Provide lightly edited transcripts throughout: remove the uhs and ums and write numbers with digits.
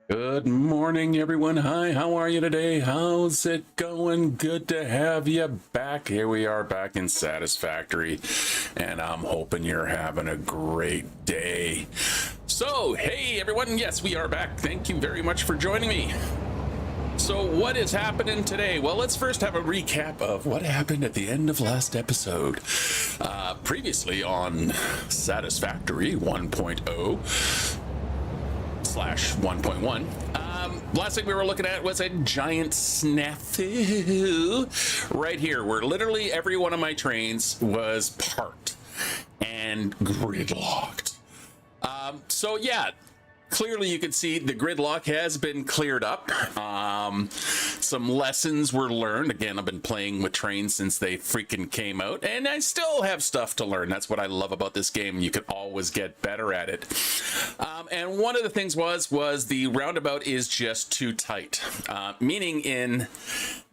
Good morning, everyone. Hi, how are you today? How's it going? Good to have you back. Here we are back in Satisfactory, and I'm hoping you're having a great day. So, hey, everyone. Yes, we are back. Thank you very much for joining me. So, what is happening today? Well, let's first have a recap of what happened at the end of last episode. Previously on Satisfactory 1.0. Slash 1.1. Last thing we were looking at was a giant snafu right here, where literally every one of my trains was parked and gridlocked. So yeah, clearly you can see the gridlock has been cleared up. Some lessons were learned. Again, I've been playing with trains since they freaking came out, and I still have stuff to learn. That's what I love about this game. You can always get better at it. And one of the things was the roundabout is just too tight, meaning in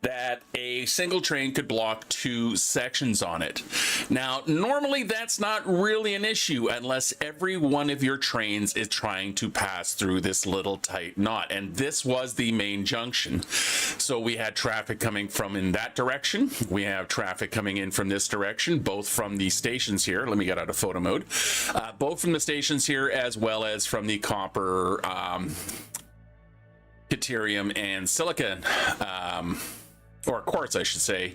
that a single train could block two sections on it. Now, normally that's not really an issue unless every one of your trains is trying to pass through this little tight knot, and this was the main junction. So we had traffic coming from in that direction. We have traffic coming in from this direction, both from the stations here. Let me get out of photo mode. Both from the stations here as well as from the copper, deuterium, and silicon or quartz, I should say,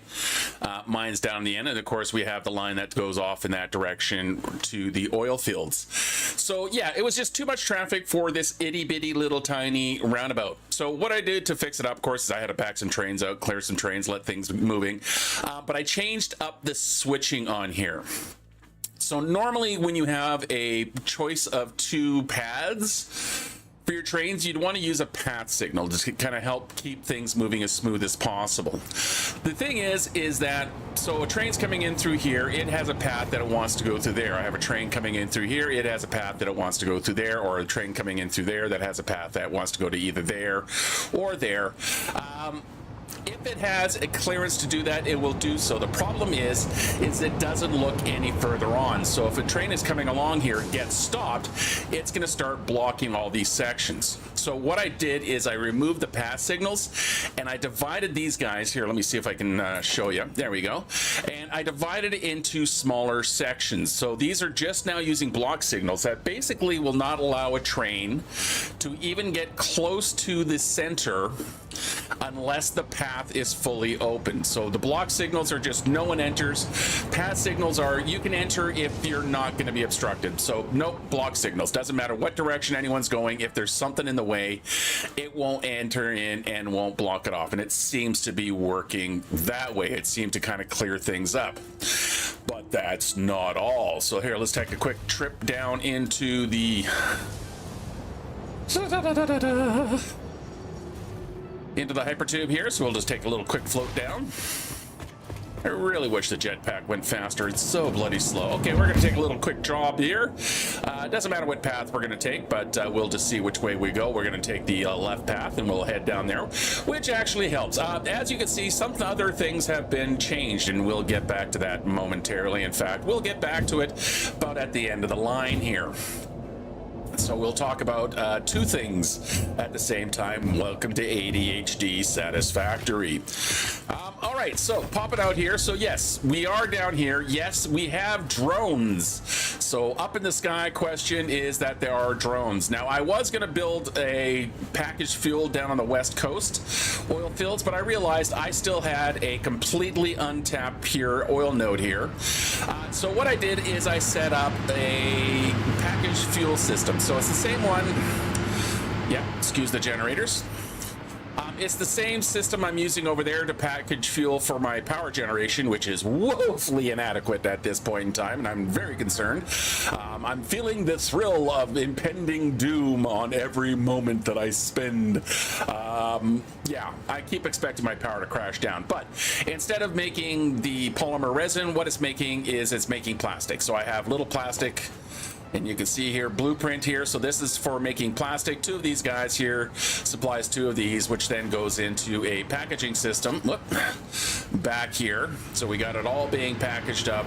mines down the end. And of course, we have the line that goes off in that direction to the oil fields. So yeah, it was just too much traffic for this itty bitty little tiny roundabout. So what I did to fix it up, of course, is I had to back some trains out, clear some trains, let things moving. But I changed up the switching on here. So normally when you have a choice of two paths for your trains, you'd want to use a path signal to kind of help keep things moving as smooth as possible. The thing is that, so a train's coming in through here, it has a path that it wants to go through there. I have a train coming in through here, it has a path that it wants to go through there, or a train coming in through there that has a path that wants to go to either there or there. If it has a clearance to do that, it will do so. The problem is it doesn't look any further on. So if a train is coming along here, gets stopped, it's going to start blocking all these sections. So what I did is I removed the path signals and I divided these guys here. Let me see if I can show you. There we go. And I divided it into smaller sections. So these are just now using block signals that basically will not allow a train to even get close to the center unless the path is fully open. So the block signals are just no one enters. Path signals are you can enter if you're not going to be obstructed. So no block signals. Doesn't matter what direction anyone's going. If there's something in the way, it won't enter in and won't block it off. And it seems to be working that way. It seemed to kind of clear things up. But that's not all. So here, let's take a quick trip down into the hypertube here, so we'll just take a little quick float down. I really wish the jetpack went faster. It's so bloody slow. Okay, we're going to take a little quick job here. It doesn't matter what path we're going to take, but we'll just see which way we go. We're going to take the left path, and we'll head down there, which actually helps. As you can see, some other things have been changed, and we'll get back to that momentarily. In fact, we'll get back to it about at the end of the line here. So we'll talk about two things at the same time. Welcome to ADHD Satisfactory. All right, so pop it out here. So yes, we are down here. Yes, we have drones. So up in the sky question is that there are drones. Now, I was going to build a packaged fuel down on the west coast oil fields, but I realized I still had a completely untapped pure oil node here. So what I did is I set up a packaged fuel system. So it's the same one. Yeah, excuse the generators. It's the same system I'm using over there to package fuel for my power generation, which is woefully inadequate at this point in time, and I'm very concerned. I'm feeling the thrill of impending doom on every moment that I spend. Yeah, I keep expecting my power to crash down, but instead of making the polymer resin, what it's making is it's making plastic. So I have little plastic And you can see here, blueprint here. So this is for making plastic. 2 of these guys here supplies 2 of these, which then goes into a packaging system. Look, back here. So we got it all being packaged up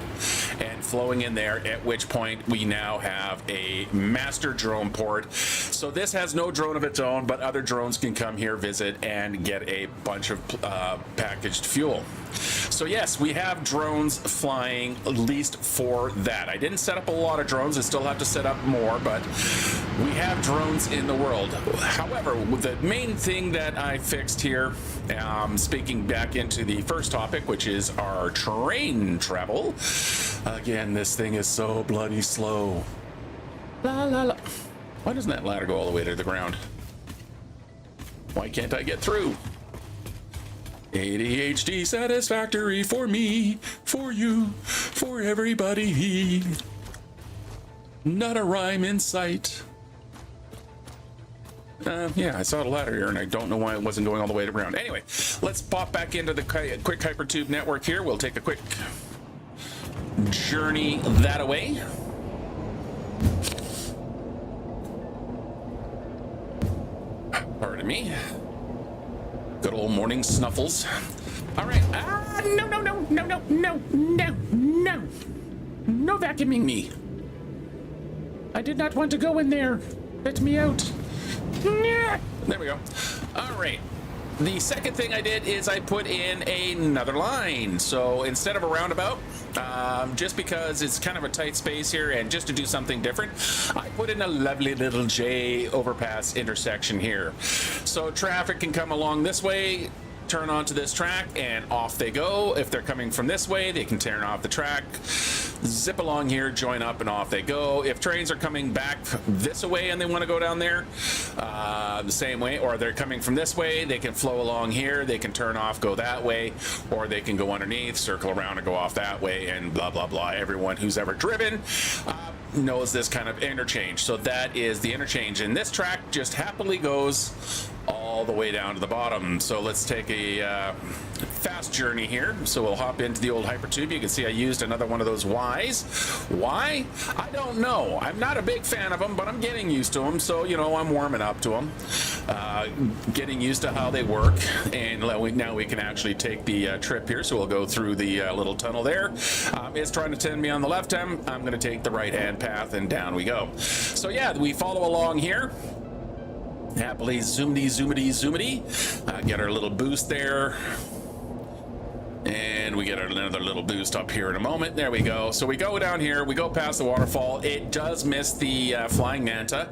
and flowing in there, at which point we now have a master drone port. So this has no drone of its own, but other drones can come here, visit, and get a bunch of packaged fuel. So yes, we have drones flying, at least for that. I didn't set up a lot of drones. I still have to set up more, but we have drones in the world. However, the main thing that I fixed here, speaking back into the first topic, which is our train travel. Again, this thing is so bloody slow. La la la. Why doesn't that ladder go all the way to the ground? Why can't I get through? ADHD satisfactory for me, for you, for everybody. Not a rhyme in sight. Yeah, I saw the ladder here, and I don't know why it wasn't going all the way to the ground. Anyway, let's pop back into the quick hypertube network here. We'll take a quick journey that away. Pardon me. Good old morning snuffles. All right. No. No vacuuming me. I did not want to go in there. Let me out. There we go. All right. The second thing I did is I put in another line. So instead of a roundabout, just because it's kind of a tight space here and just to do something different, I put in a lovely little J overpass intersection here. So traffic can come along this way, turn onto this track, and off they go. If they're coming from this way, they can turn off the track, zip along here, join up, and off they go. If trains are coming back this way and they want to go down there, the same way, or they're coming from this way, they can flow along here, they can turn off, go that way, or they can go underneath, circle around, and go off that way, and blah, blah, blah. Everyone who's ever driven knows this kind of interchange. So that is the interchange, and this track just happily goes all the way down to the bottom. So let's take a fast journey here. So we'll hop into the old hypertube. You can see I used another one of those Ys. Why? I don't know. I'm not a big fan of them, but I'm getting used to them. So, you know, I'm warming up to them, getting used to how they work. And now we can actually take the trip here. So we'll go through the little tunnel there. It's trying to send me on the left hand. I'm going to take the right hand path, and down we go. So yeah, we follow along here. Happily zoomity. Get our little boost there. And we get another little boost up here in a moment. There we go. So we go down here. We go past the waterfall. It does miss the flying manta.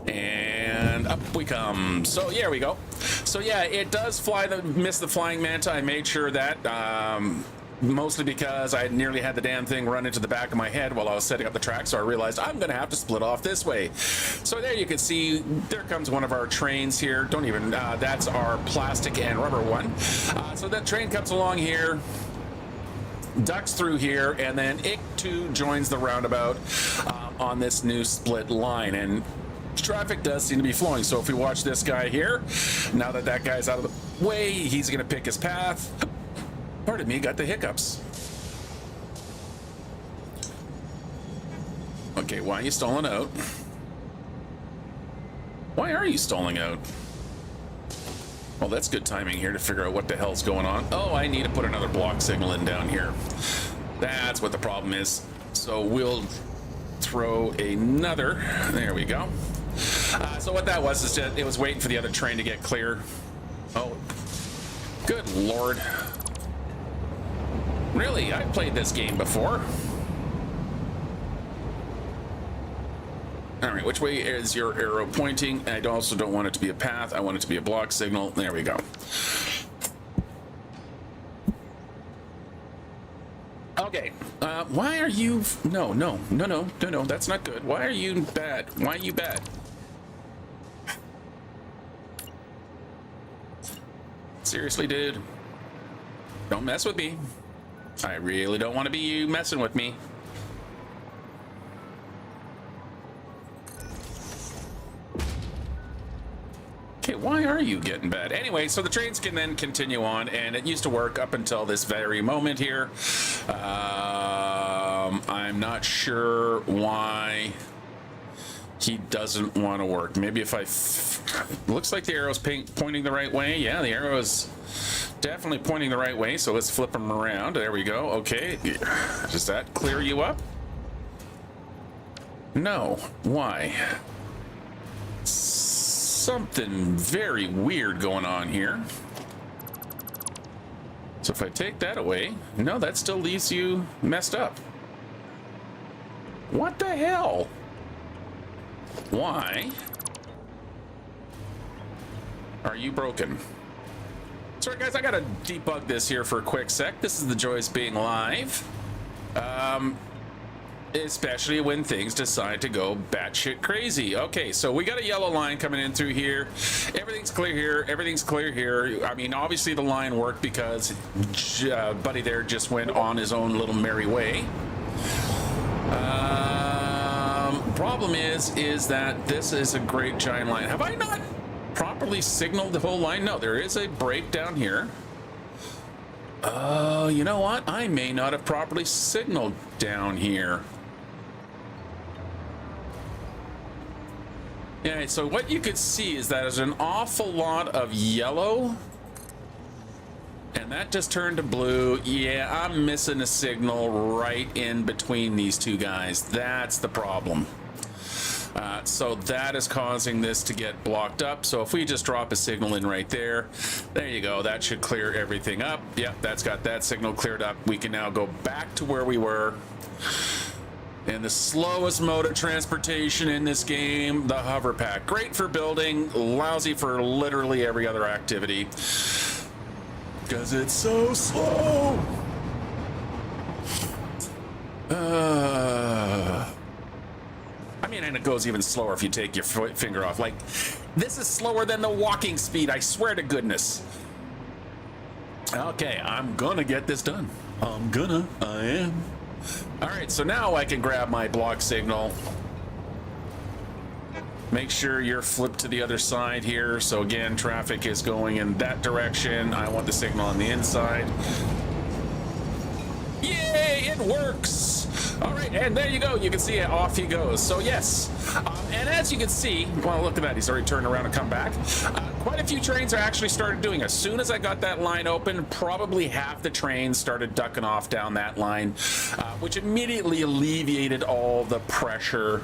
And up we come. So here we go. So yeah, it does miss the flying manta. I made sure that. Mostly because I nearly had the damn thing run into the back of my head while I was setting up the track, so I realized I'm going to have to split off this way. So there you can see, there comes one of our trains here. Don't even, that's our plastic and rubber one. So that train comes along here, ducks through here, and then it too joins the roundabout on this new split line. And traffic does seem to be flowing. So if we watch this guy here, now that that guy's out of the way, he's going to pick his path. Pardon me, got the hiccups. Okay, why are you stalling out? Why are you stalling out? Well, that's good timing here to figure out what the hell's going on. Oh, I need to put another block signal in down here. That's what the problem is. So we'll throw another. There we go. So what that was is that it was waiting for the other train to get clear. Oh, good Lord. Really? I've played this game before. All right, which way is your arrow pointing? I also don't want it to be a path. I want it to be a block signal. There we go. Okay. Why are you... No. That's not good. Why are you bad? Why are you bad? Seriously, dude. Don't mess with me. I really don't want to be you messing with me. Okay, why are you getting bad? Anyway, so the trains can then continue on, and it used to work up until this very moment here. I'm not sure why he doesn't want to work. Maybe if I... looks like the arrow's pointing the right way. Yeah, the arrow is definitely pointing the right way, so let's flip him around. There we go. Okay. Does that clear you up? No. Why? Something very weird going on here. So if I take that away, no, that still leaves you messed up. What the hell? Why are you broken? Sorry guys, I gotta debug this here for a quick sec. This is the joys being live. Especially when things decide to go batshit crazy. Okay, so we got a yellow line coming in through here. Everything's clear here. Everything's clear here. I mean, obviously the line worked because buddy there just went on his own little merry way. Problem is that this is a great giant line. Have I not properly signaled the whole line? No, there is a break down here. You know what? I may not have properly signaled down here. Yeah, so what you could see is that there's an awful lot of yellow. And that just turned to blue. Yeah, I'm missing a signal right in between these two guys. That's the problem. So that is causing this to get blocked up. So if we just drop a signal in right there, there you go. That should clear everything up. Yep, that's got that signal cleared up. We can now go back to where we were. And the slowest mode of transportation in this game, the hover pack. Great for building, lousy for literally every other activity. Because it's so slow. I mean, and it goes even slower if you take your finger off. Like, this is slower than the walking speed, I swear to goodness. Okay, I'm gonna get this done. I am. All right, so now I can grab my block signal. Make sure you're flipped to the other side here. So again, traffic is going in that direction. I want the signal on the inside. Yay, it works. All right, and there you go. You can see it, off he goes. So yes, and as you can see, well, look at that. He's already turned around and come back. Quite a few trains are actually started doing. As soon as I got that line open, probably half the trains started ducking off down that line, which immediately alleviated all the pressure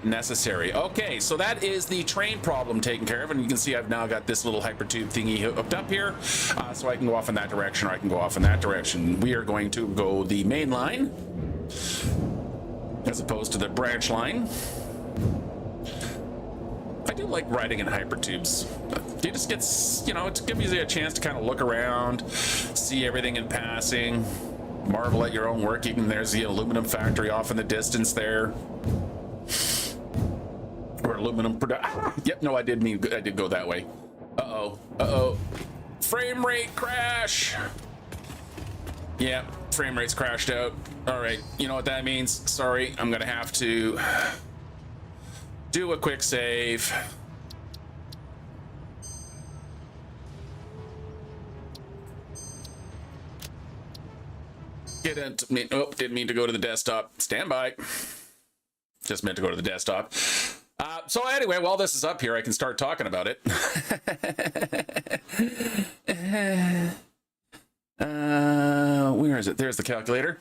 necessary. Okay, so that is the train problem taken care of, and you can see I've now got this little hypertube thingy hooked up here, so I can go off in that direction, or I can go off in that direction. We are going to go the main line as opposed to the branch line. I do like riding in hypertubes. You just get, you know, it gives you a chance to kind of look around, see everything in passing, marvel at your own work. Even there's the aluminum factory off in the distance there. Or aluminum production. Yep, no, I did go that way. Uh-oh. Frame rate crash. Yeah, frame rate's crashed out. All right, you know what that means? Sorry, I'm gonna have to do a quick save. Oh, didn't mean to go to the desktop. Stand by. Just meant to go to the desktop. So anyway, while this is up here, I can start talking about it. Where is it? There's the calculator.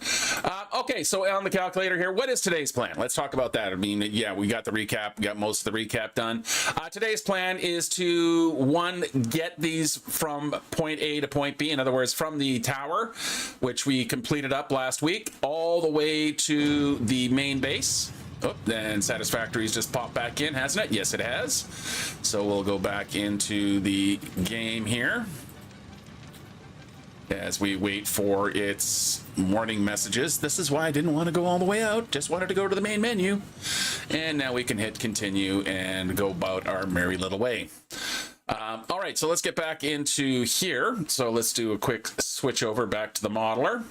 Okay, so on the calculator here, what is today's plan? Let's talk about that. I mean, yeah, we got the recap. We got most of the recap done. Today's plan is to, one, get these from point A to point B. In other words, from the tower, which we completed up last week, all the way to the main base. Oh, then Satisfactory's just popped back in, hasn't it? Yes, it has. So we'll go back into the game here as we wait for its morning messages. This is why I didn't want to go all the way out. Just wanted to go to the main menu. And now we can hit continue and go about our merry little way. All right, so let's get back into here. So let's do a quick switch over back to the modeler.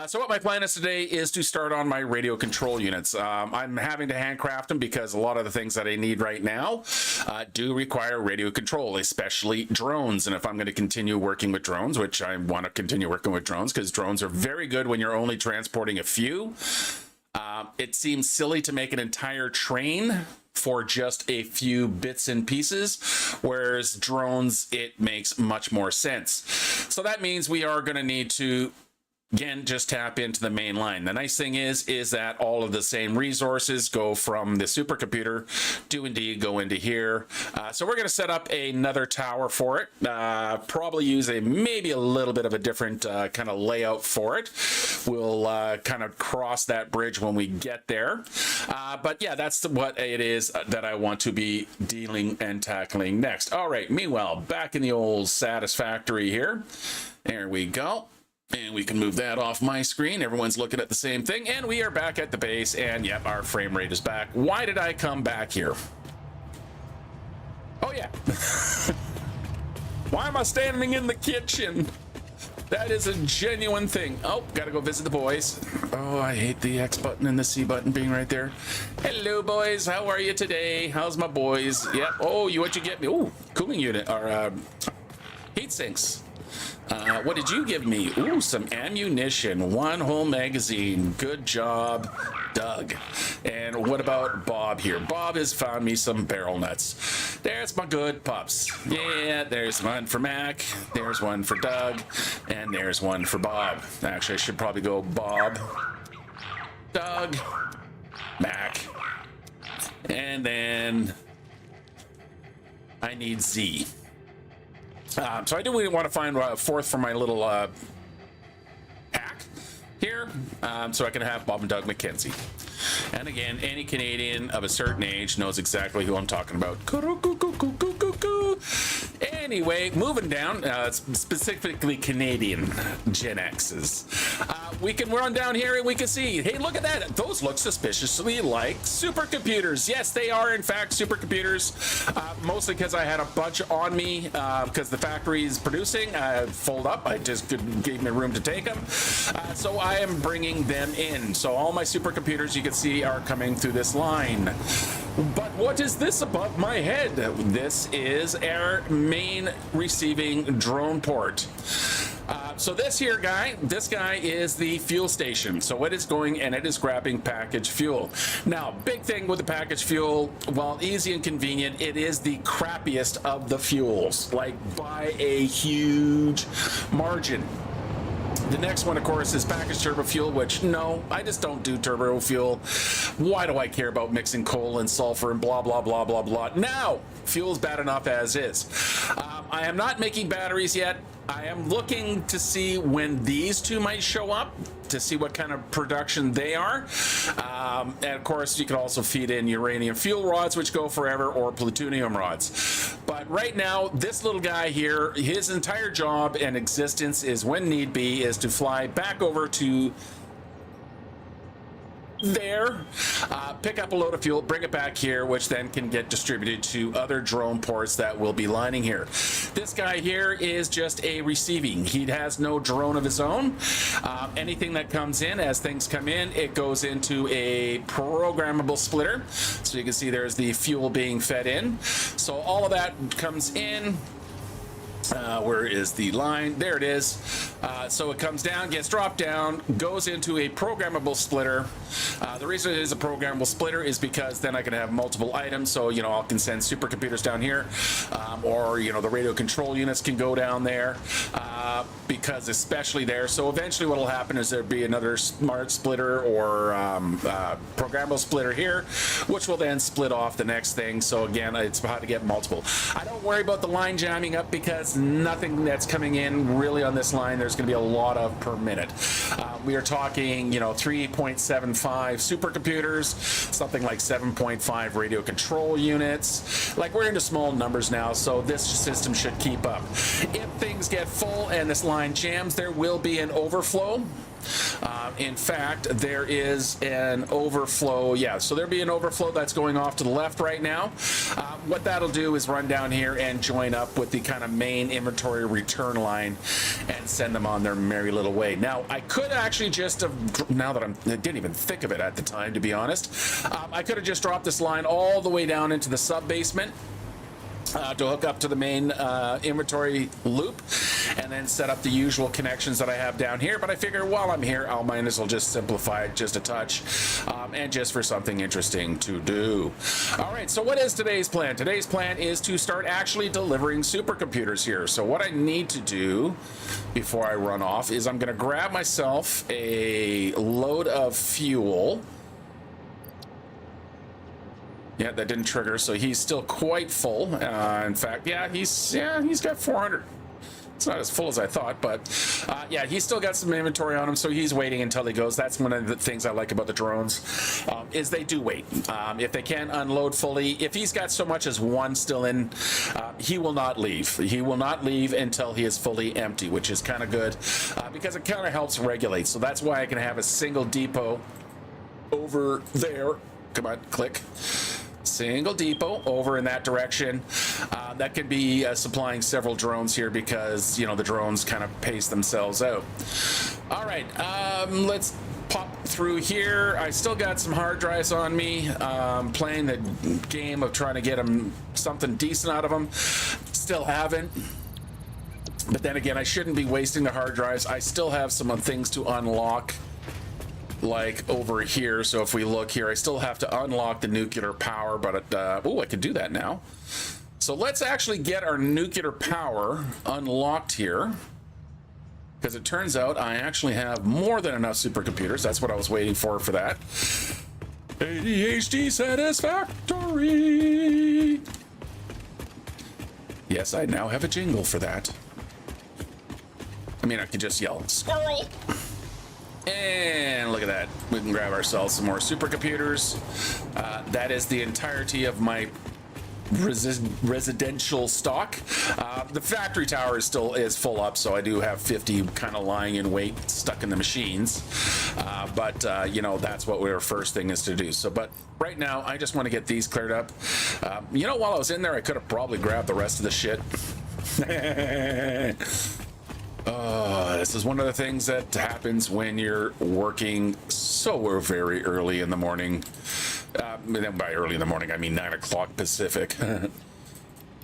So what my plan is today is to start on my radio control units. I'm having to handcraft them because a lot of the things that I need right now do require radio control, especially drones. And if I'm going to continue working with drones, which I want to continue working with drones because drones are very good when you're only transporting a few. It seems silly to make an entire train for just a few bits and pieces, whereas drones, it makes much more sense. So that means we are going to need to, again, just tap into the main line. The nice thing is that all of the same resources go from the supercomputer do indeed go into here. So we're going to set up another tower for it. Probably use maybe a little bit of a different kind of layout for it. We'll kind of cross that bridge when we get there. But yeah, that's what it is that I want to be dealing and tackling next. All right, meanwhile, back in the old Satisfactory here. There we go. And we can move that off my screen. Everyone's looking at the same thing. And we are back at the base. And yep, our frame rate is back. Why did I come back here? Oh, yeah. Why am I standing in the kitchen? That is a genuine thing. Oh, gotta go visit the boys. Oh, I hate the X button and the C button being right there. Hello, boys. How are you today? How's my boys? Yep. Oh, what you get me? Oh, cooling unit or heat sinks. What did you give me? Ooh, some ammunition. One whole magazine. Good job, Doug. And what about Bob here? Bob has found me some barrel nuts. There's my good pups. Yeah, there's one for Mac. There's one for Doug. And there's one for Bob. Actually, I should probably go Bob, Doug, Mac. And then I need Z. So I do want to find a fourth for my little pack here, so I can have Bob and Doug McKenzie. And again, any Canadian of a certain age knows exactly who I'm talking about. Anyway, moving down, specifically Canadian Gen X's. We can run down here and we can see, hey, look at that. Those look suspiciously like supercomputers. Yes, they are in fact supercomputers, mostly because I had a bunch on me because the factory is producing. Fold up, I just gave me room to take them. So I am bringing them in. So all my supercomputers, you can see, are coming through this line. But what is this above my head? This is our main receiving drone port. So this guy is the fuel station. So it is going and it is grabbing packaged fuel. Now, big thing with the packaged fuel, while easy and convenient, it is the crappiest of the fuels, like by a huge margin. The next one, of course, is packaged turbo fuel, which, no, I just don't do turbo fuel. Why do I care about mixing coal and sulfur and blah, blah, blah, blah, blah? Now, fuel's bad enough as is. I am not making batteries yet. I am looking to see when these two might show up, to see what kind of production they are. And of course, you can also feed in uranium fuel rods, which go forever, or plutonium rods. But right now, this little guy here, his entire job and existence is, when need be, is to fly back over to there, pick up a load of fuel, bring it back here, which then can get distributed to other drone ports that will be lining here. This guy here is just a receiving. He has no drone of his own. Anything that comes in, as things come in, it goes into a programmable splitter. So you can see there's the fuel being fed in. So all of that comes in. Where is the line? There it is. So it comes down, gets dropped down, goes into a programmable splitter. The reason it is a programmable splitter is because then I can have multiple items. So, you know, I can send supercomputers down here, or, you know, the radio control units can go down there, because especially there. So eventually what will happen is there'll be another smart splitter or programmable splitter here, which will then split off the next thing. So again, it's how to get multiple. I don't worry about the line jamming up because nothing that's coming in really on this line, there's going to be a lot of per minute. We are talking, you know, 3.75 supercomputers, something like 7.5 radio control units. Like, we're into small numbers now, so this system should keep up. If things get full and this line jams, there will be an overflow. In fact, there is an overflow. Yeah, so there'll be an overflow that's going off to the left right now. What that'll do is run down here and join up with the kind of main inventory return line and send them on their merry little way. Now, I could actually just have, now that I didn't even think of it at the time, to be honest, I could have just dropped this line all the way down into the sub basement. to hook up to the main inventory loop, and then set up the usual connections that I have down here. But I figure while I'm here, I'll might as well just simplify it just a touch, and just for something interesting to do. All right, so what is today's plan? Today's plan is to start actually delivering supercomputers here. So what I need to do before I run off is I'm going to grab myself a load of fuel. Yeah, that didn't trigger, so he's still quite full. In fact, he's got 400. It's not as full as I thought, but yeah, he's still got some inventory on him, so he's waiting until he goes. That's one of the things I like about the drones, is they do wait. If they can't unload fully, if he's got so much as one still in, he will not leave. He will not leave until he is fully empty, which is kind of good, because it kind of helps regulate. So that's why I can have a single depot over there. Come on, click. Single depot over in that direction. That could be supplying several drones here, because you know the drones kind of pace themselves out. All right, let's pop through here. I still got some hard drives on me, playing the game of trying to get them something decent out of them. Still haven't, but then again, I shouldn't be wasting the hard drives. I still have some things to unlock, like over here. So if we look here, I still have to unlock the nuclear power, but oh, I can do that now. So let's actually get our nuclear power unlocked here, because it turns out I actually have more than enough supercomputers. That's what I was waiting for that. ADHD Satisfactory. Yes, I now have a jingle for that. I mean, I could just yell, squirrel! And look at that. We can grab ourselves some more supercomputers. That is the entirety of my residential stock. The factory tower is still full up, so I do have 50 kind of lying in wait, stuck in the machines. But you know, that's what our first thing is to do. So, but right now, I just want to get these cleared up. You know, while I was in there, I could have probably grabbed the rest of the shit. This is one of the things that happens when you're working so very early in the morning. And by early in the morning, I mean 9 o'clock Pacific.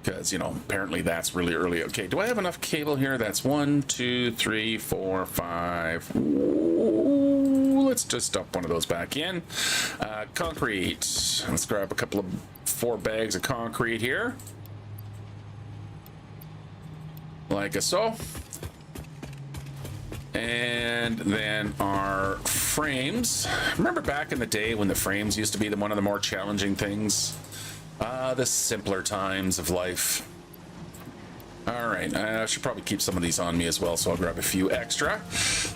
Because, you know, apparently that's really early. Okay, do I have enough cable here? That's 1, 2, 3, 4, 5. Ooh, let's just dump one of those back in. Concrete. Let's grab a couple of 4 bags of concrete here. Like so. And then our frames. Remember back in the day when the frames used to be one of the more challenging things? The simpler times of life. All right, I should probably keep some of these on me as well, so I'll grab a few extra.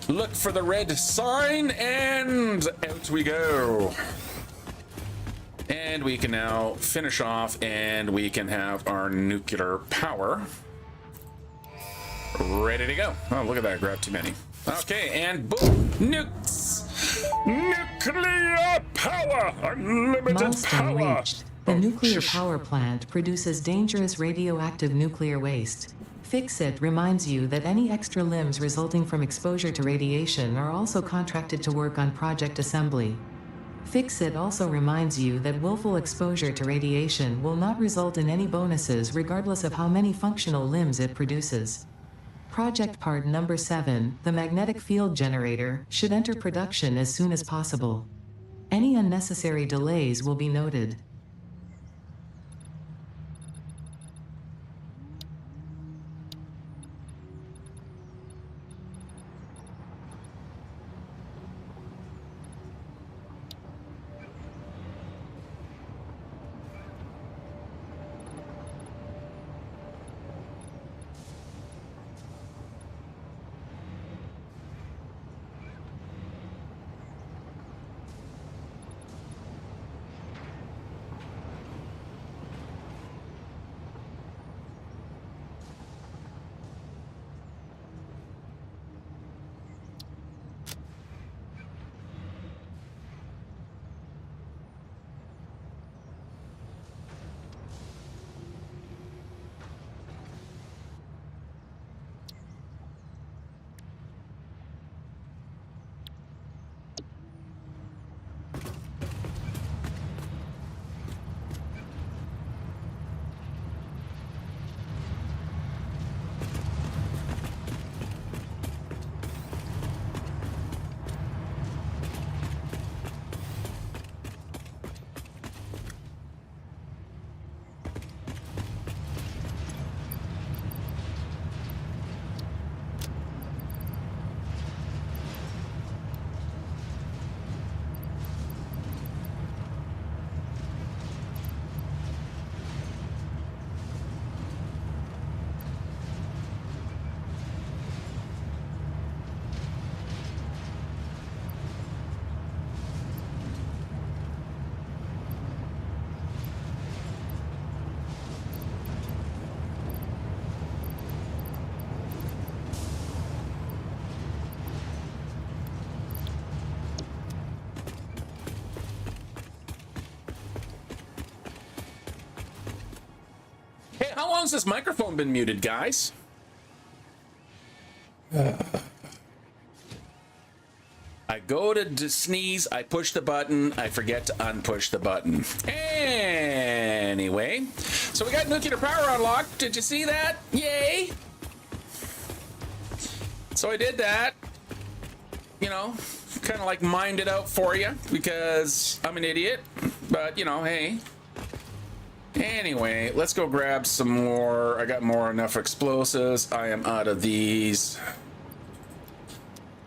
Look for the red sign, and out we go. And we can now finish off, and we can have our nuclear power ready to go. Oh, look at that, I grabbed too many. Okay, and boom, nukes! Nuclear power! Unlimited Milestone power! reached. The nuclear power plant produces dangerous radioactive nuclear waste. Fix-It reminds you that any extra limbs resulting from exposure to radiation are also contracted to work on project assembly. Fix-It also reminds you that willful exposure to radiation will not result in any bonuses regardless of how many functional limbs it produces. Project part number 7, the magnetic field generator, should enter production as soon as possible. Any unnecessary delays will be noted. How long's this microphone been muted, guys? I go to sneeze, I push the button, I forget to unpush the button. Anyway, so we got nuclear power unlocked. Did you see that? Yay! So I did that. You know, kind of like mined it out for you because I'm an idiot. But, you know, hey. Anyway, let's go grab some more. I got enough explosives. I am out of these.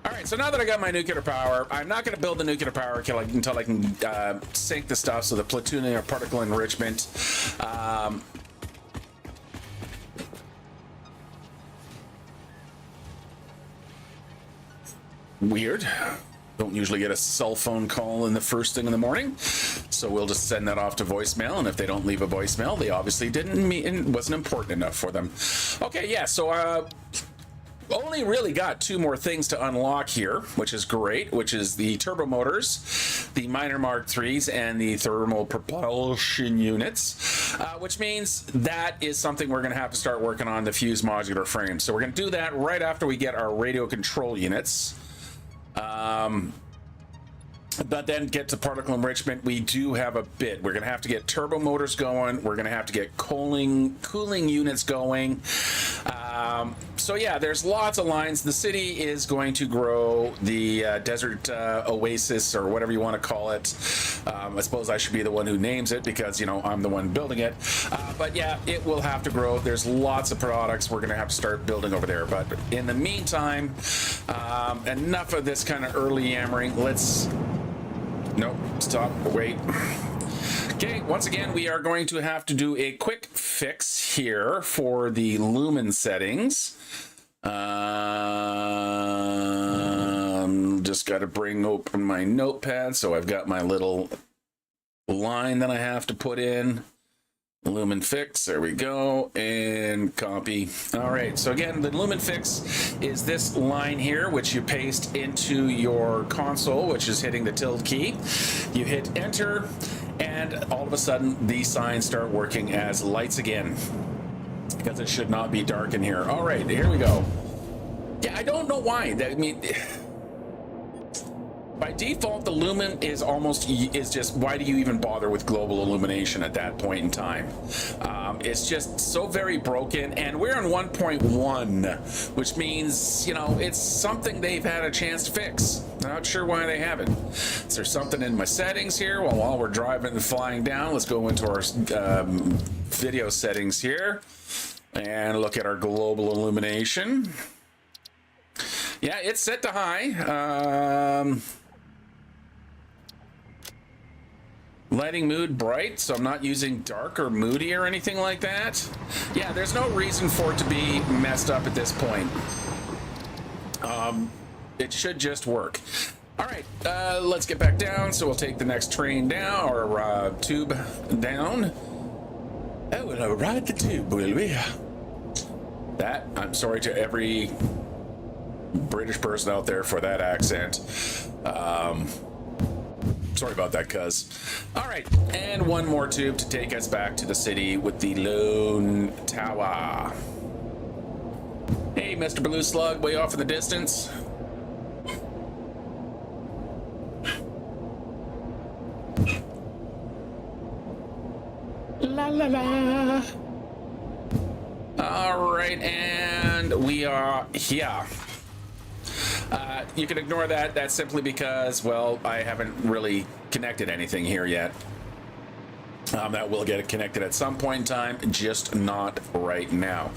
All right, so now that I got my nuclear power, I'm not going to build the nuclear power until I can sink the stuff, so the plutonium or particle enrichment. Weird. Don't usually get a cell phone call in the first thing in the morning, so we'll just send that off to voicemail, and if they don't leave a voicemail, they obviously didn't mean it wasn't important enough for them. Okay, yeah, so only really got 2 more things to unlock here, which is great, which is the turbo motors, the minor Mark IIIs, and the thermal propulsion units, which means that is something we're going to have to start working on, the fused modular frame. So we're going to do that right after we get our radio control units. But then get to particle enrichment, we do have a bit. We're going to have to get turbo motors going. We're going to have to get cooling units going. So yeah, there's lots of lines. The city is going to grow. The desert oasis, or whatever you want to call it. I suppose I should be the one who names it because, you know, I'm the one building it. But yeah, it will have to grow. There's lots of products we're going to have to start building over there. But in the meantime, enough of this kind of early yammering. Let's... Nope, stop, wait. Okay, once again, we are going to have to do a quick fix here for the Lumen settings. Just got to bring open my notepad, so I've got my little line that I have to put in. Lumen fix, there we go, and copy. All right, so again, the Lumen fix is this line here, which you paste into your console, which is hitting the tilde key. You hit enter, and all of a sudden, these signs start working as lights again, because it should not be dark in here. All right, here we go. Yeah, I don't know why. I mean... By default, the Lumen is just, why do you even bother with global illumination at that point in time? It's just so very broken, and we're in 1.1, which means, you know, it's something they've had a chance to fix. Not sure why they haven't. Is there something in my settings here? Well, while we're driving and flying down, let's go into our video settings here and look at our global illumination. Yeah, it's set to high. Lighting mood bright, so I'm not using dark or moody or anything like that. Yeah, there's no reason for it to be messed up at this point. It should just work. All right, let's get back down. So we'll take the next train down, or tube down. Oh, we'll ride the tube, will we? That, I'm sorry to every British person out there for that accent. Sorry about that, cuz. All right, and one more tube to take us back to the city with the lone tower. Hey, Mr. Blue Slug, way off in the distance. La la la. All right, and we are here. You can ignore that. That's simply because, well, I haven't really connected anything here yet. That will get it connected at some point in time, just not right now.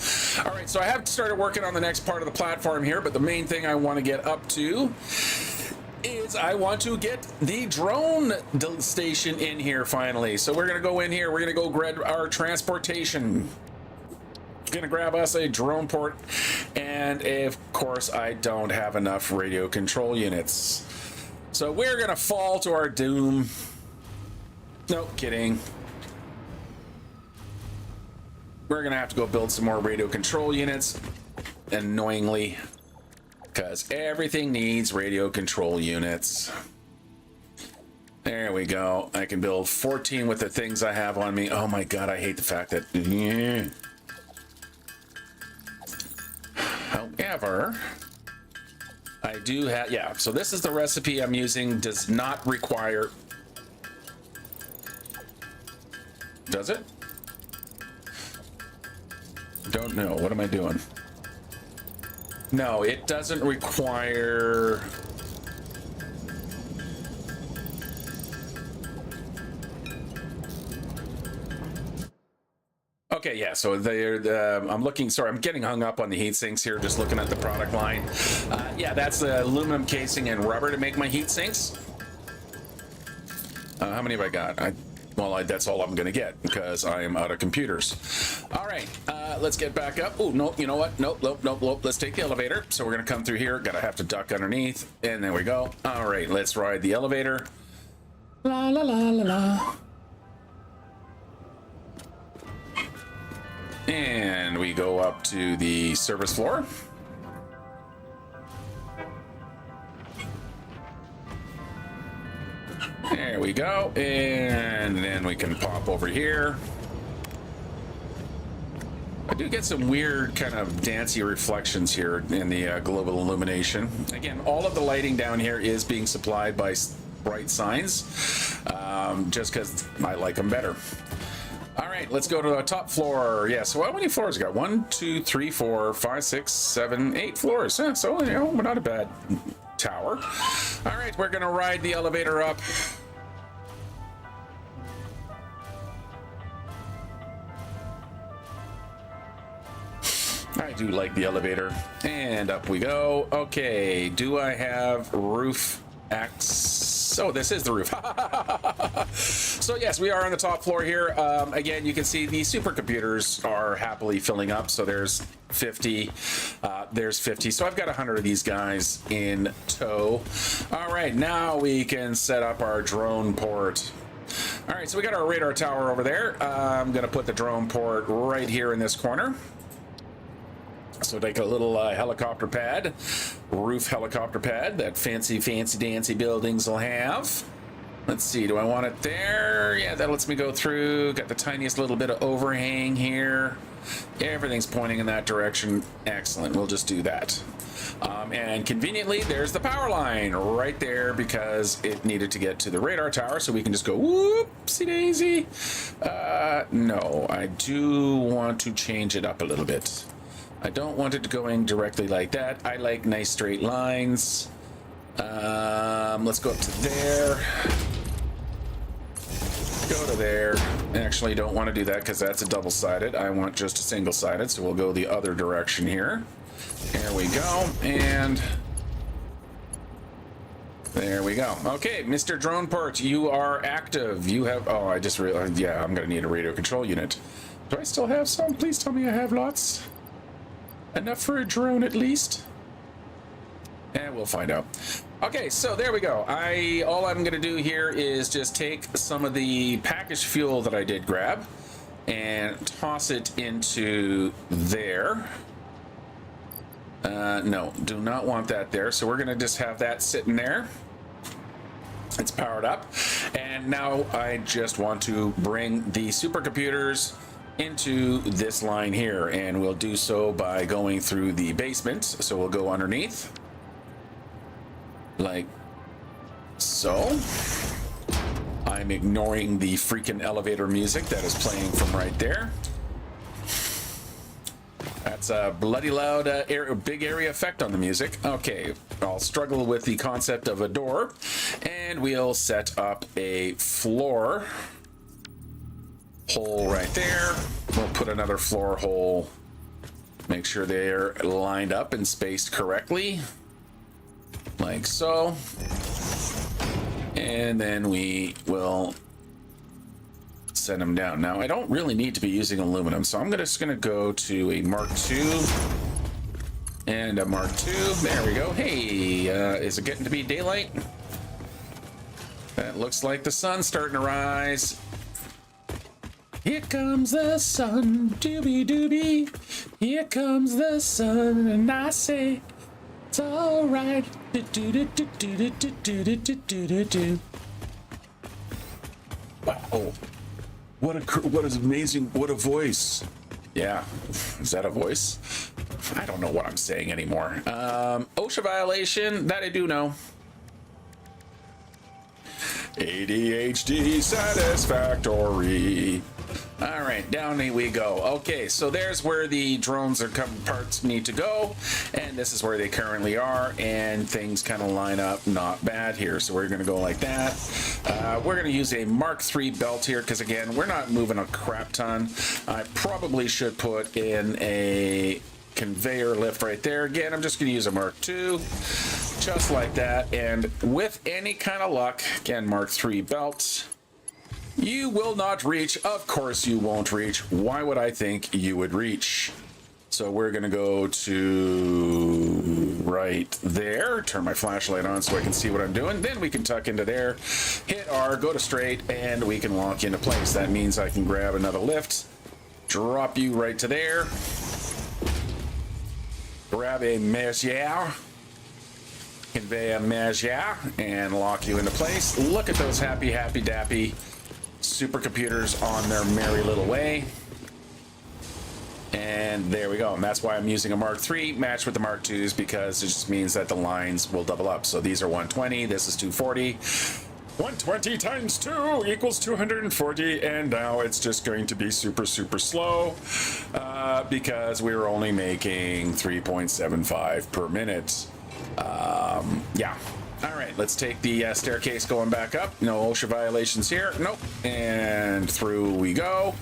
All right, so I have started working on the next part of the platform here, but the main thing I want to get up to is I want to get the drone station in here finally. So we're going to go in here. We're going to go grab our transportation. Gonna grab us a drone port, and of course I don't have enough radio control units, so we're gonna fall to our doom. No kidding. We're gonna have to go build some more radio control units, annoyingly, because everything needs radio control units. There we go. I can build 14 with the things I have on me. Oh my god, I hate the fact that However, I do have, yeah, so this is the recipe I'm using. Does not require, does it? Don't know. What am I doing? No, it doesn't require. Okay, yeah, so I'm looking, sorry, I'm getting hung up on the heat sinks here, just looking at the product line. Yeah, that's the aluminum casing and rubber to make my heat sinks. How many have I got? Well, that's all I'm gonna get because I am out of computers. All right, let's get back up. Oh, no, you know what? Nope. Let's take the elevator. So we're gonna come through here. Gotta have to duck underneath, and there we go. All right, let's ride the elevator. La la la la la. And we go up to the service floor. There we go. And then we can pop over here. I do get some weird kind of dancey reflections here in the global illumination. Again, all of the lighting down here is being supplied by bright signs, just because I like them better. All right, let's go to the top floor. Yeah, so how many floors we got? 1, 2, 3, 4, 5, 6, 7, 8 floors. Yeah, so, you know, we're not a bad tower. All right, we're gonna ride the elevator up. I do like the elevator. And up we go. Okay, do I have roof access? Oh, this is the roof. So yes, we are on the top floor here. Again, you can see the supercomputers are happily filling up. So there's 50, there's 50. So I've got 100 of these guys in tow. All right, now we can set up our drone port. All right, so we got our radar tower over there. I'm gonna put the drone port right here in this corner. So take a little helicopter pad, roof helicopter pad that fancy dancy buildings will have. Let's see, do I want it there? Yeah, that lets me go through. Got the tiniest little bit of overhang here. Everything's pointing in that direction. Excellent, we'll just do that. And conveniently, there's the power line right there because it needed to get to the radar tower, so we can just go whoopsie daisy. No, I do want to change it up a little bit. I don't want it going directly like that. I like nice straight lines. Let's go up to there. Go to there. Actually, don't want to do that because that's a double-sided. I want just a single-sided, so we'll go the other direction here. There we go, and there we go. Okay, Mr. Drone Port, you are active. You have, oh, I just realized, yeah, I'm gonna need a radio control unit. Do I still have some? Please tell me I have lots. Enough for a drone at least? And we'll find out. Okay, so there we go. All I'm gonna do here is just take some of the packaged fuel that I did grab and toss it into there. No, do not want that there. So we're gonna just have that sitting there. It's powered up. And now I just want to bring the supercomputers into this line here, and we'll do so by going through the basement. So we'll go underneath like so. I'm ignoring the freaking elevator music that is playing from right there. That's a bloody loud big area effect on the music. Okay, I'll struggle with the concept of a door, and we'll set up a floor hole right there. We'll put another floor hole. Make sure they're lined up and spaced correctly, like so. And then we will send them down. Now, I don't really need to be using aluminum, so I'm just gonna go to a Mark II and a Mark II. There we go. Hey, is it getting to be daylight? That looks like the sun's starting to rise. Here comes the sun, doobie doobie. Here comes the sun, and I say it's all right. Do do do do do do do do do do do. Wow, what is amazing! What a voice! Yeah, is that a voice? I don't know what I'm saying anymore. OSHA violation, that I do know. ADHD Satisfactory. All right, down we go. Okay, so there's where the drones parts need to go, and this is where they currently are, and things kind of line up not bad here. So we're going to go like that. We're going to use a Mark III belt here because, again, we're not moving a crap ton. I probably should put in a conveyor lift right there. Again, I'm just going to use a Mark II, just like that, and with any kind of luck, again, Mark III belt. You will not reach. Of course you won't reach. Why would I think you would reach? So we're going to go to right there. Turn my flashlight on so I can see what I'm doing. Then we can tuck into there, hit R, go to straight, and we can lock into place. That means I can grab another lift, drop you right to there, grab a measure, convey a measure, and lock you into place. Look at those happy, happy, dappy supercomputers on their merry little way. And there we go. And that's why I'm using a Mark III matched with the Mark IIs, because it just means that the lines will double up. So these are 120, this is 240. 120 times 2 equals 240, and now it's just going to be super, super slow because we're only making 3.75 per minute. Yeah. All right, let's take the staircase going back up. No OSHA violations here. Nope. And through we go.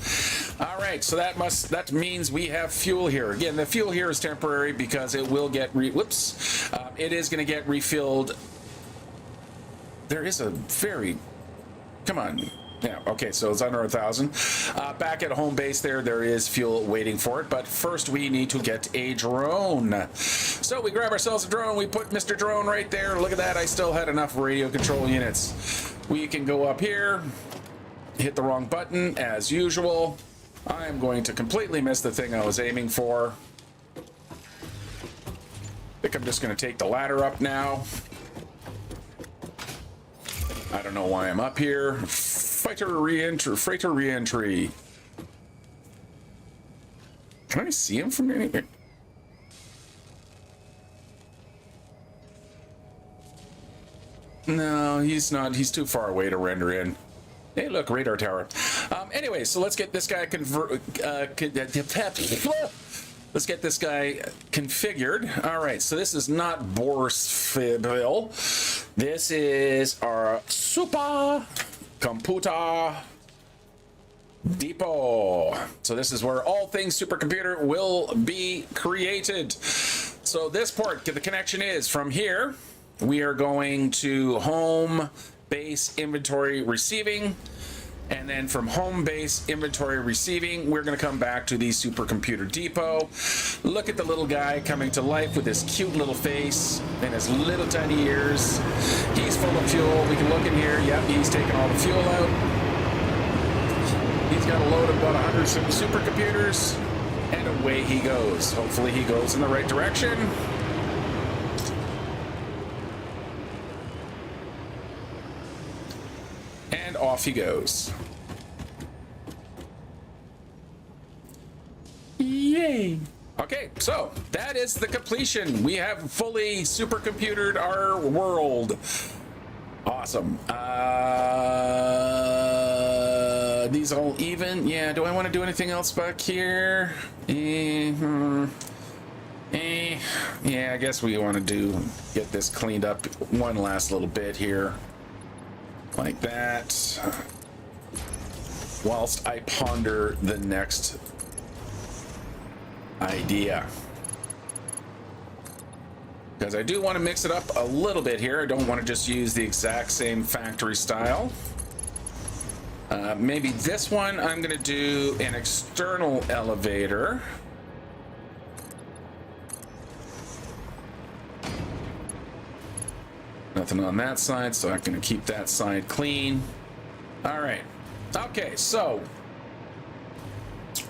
All right, so that means we have fuel here. Again, the fuel here is temporary because it will get it is going to get refilled. There is a very, come on. Yeah, okay, so it's under 1,000. Back at home base there is fuel waiting for it, but first we need to get a drone. So we grab ourselves a drone, we put Mr. Drone right there. Look at that, I still had enough radio control units. We can go up here, hit the wrong button as usual. I'm going to completely miss the thing I was aiming for. I think I'm just going to take the ladder up now. I don't know why I'm up here. Freighter re-entry. Can I see him from anywhere? No, he's not. He's too far away to render in. Hey, look, radar tower. Anyway, so let's get this guy let's get this guy configured. All right, so this is not Borsville. This is our super computer depot. So this is where all things supercomputer will be created. So this port, the connection is from here. We are going to home base inventory receiving. And then from home base inventory receiving, we're going to come back to the supercomputer depot. Look at the little guy coming to life with his cute little face and his little tiny ears. He's full of fuel. We can look in here. Yep, he's taking all the fuel out. He's got a load of about 100 supercomputers, and away he goes. Hopefully he goes in the right direction. And off he goes. Yay! Okay, so that is the completion. We have fully supercomputered our world. Awesome. These all even? Yeah, do I want to do anything else back here? Yeah, I guess we want to get this cleaned up one last little bit here. Like that, whilst I ponder the next idea. Because I do want to mix it up a little bit here. I don't want to just use the exact same factory style. Maybe this one, I'm going to do an external elevator. Nothing on that side, so I'm going to keep that side clean. All right. Okay, so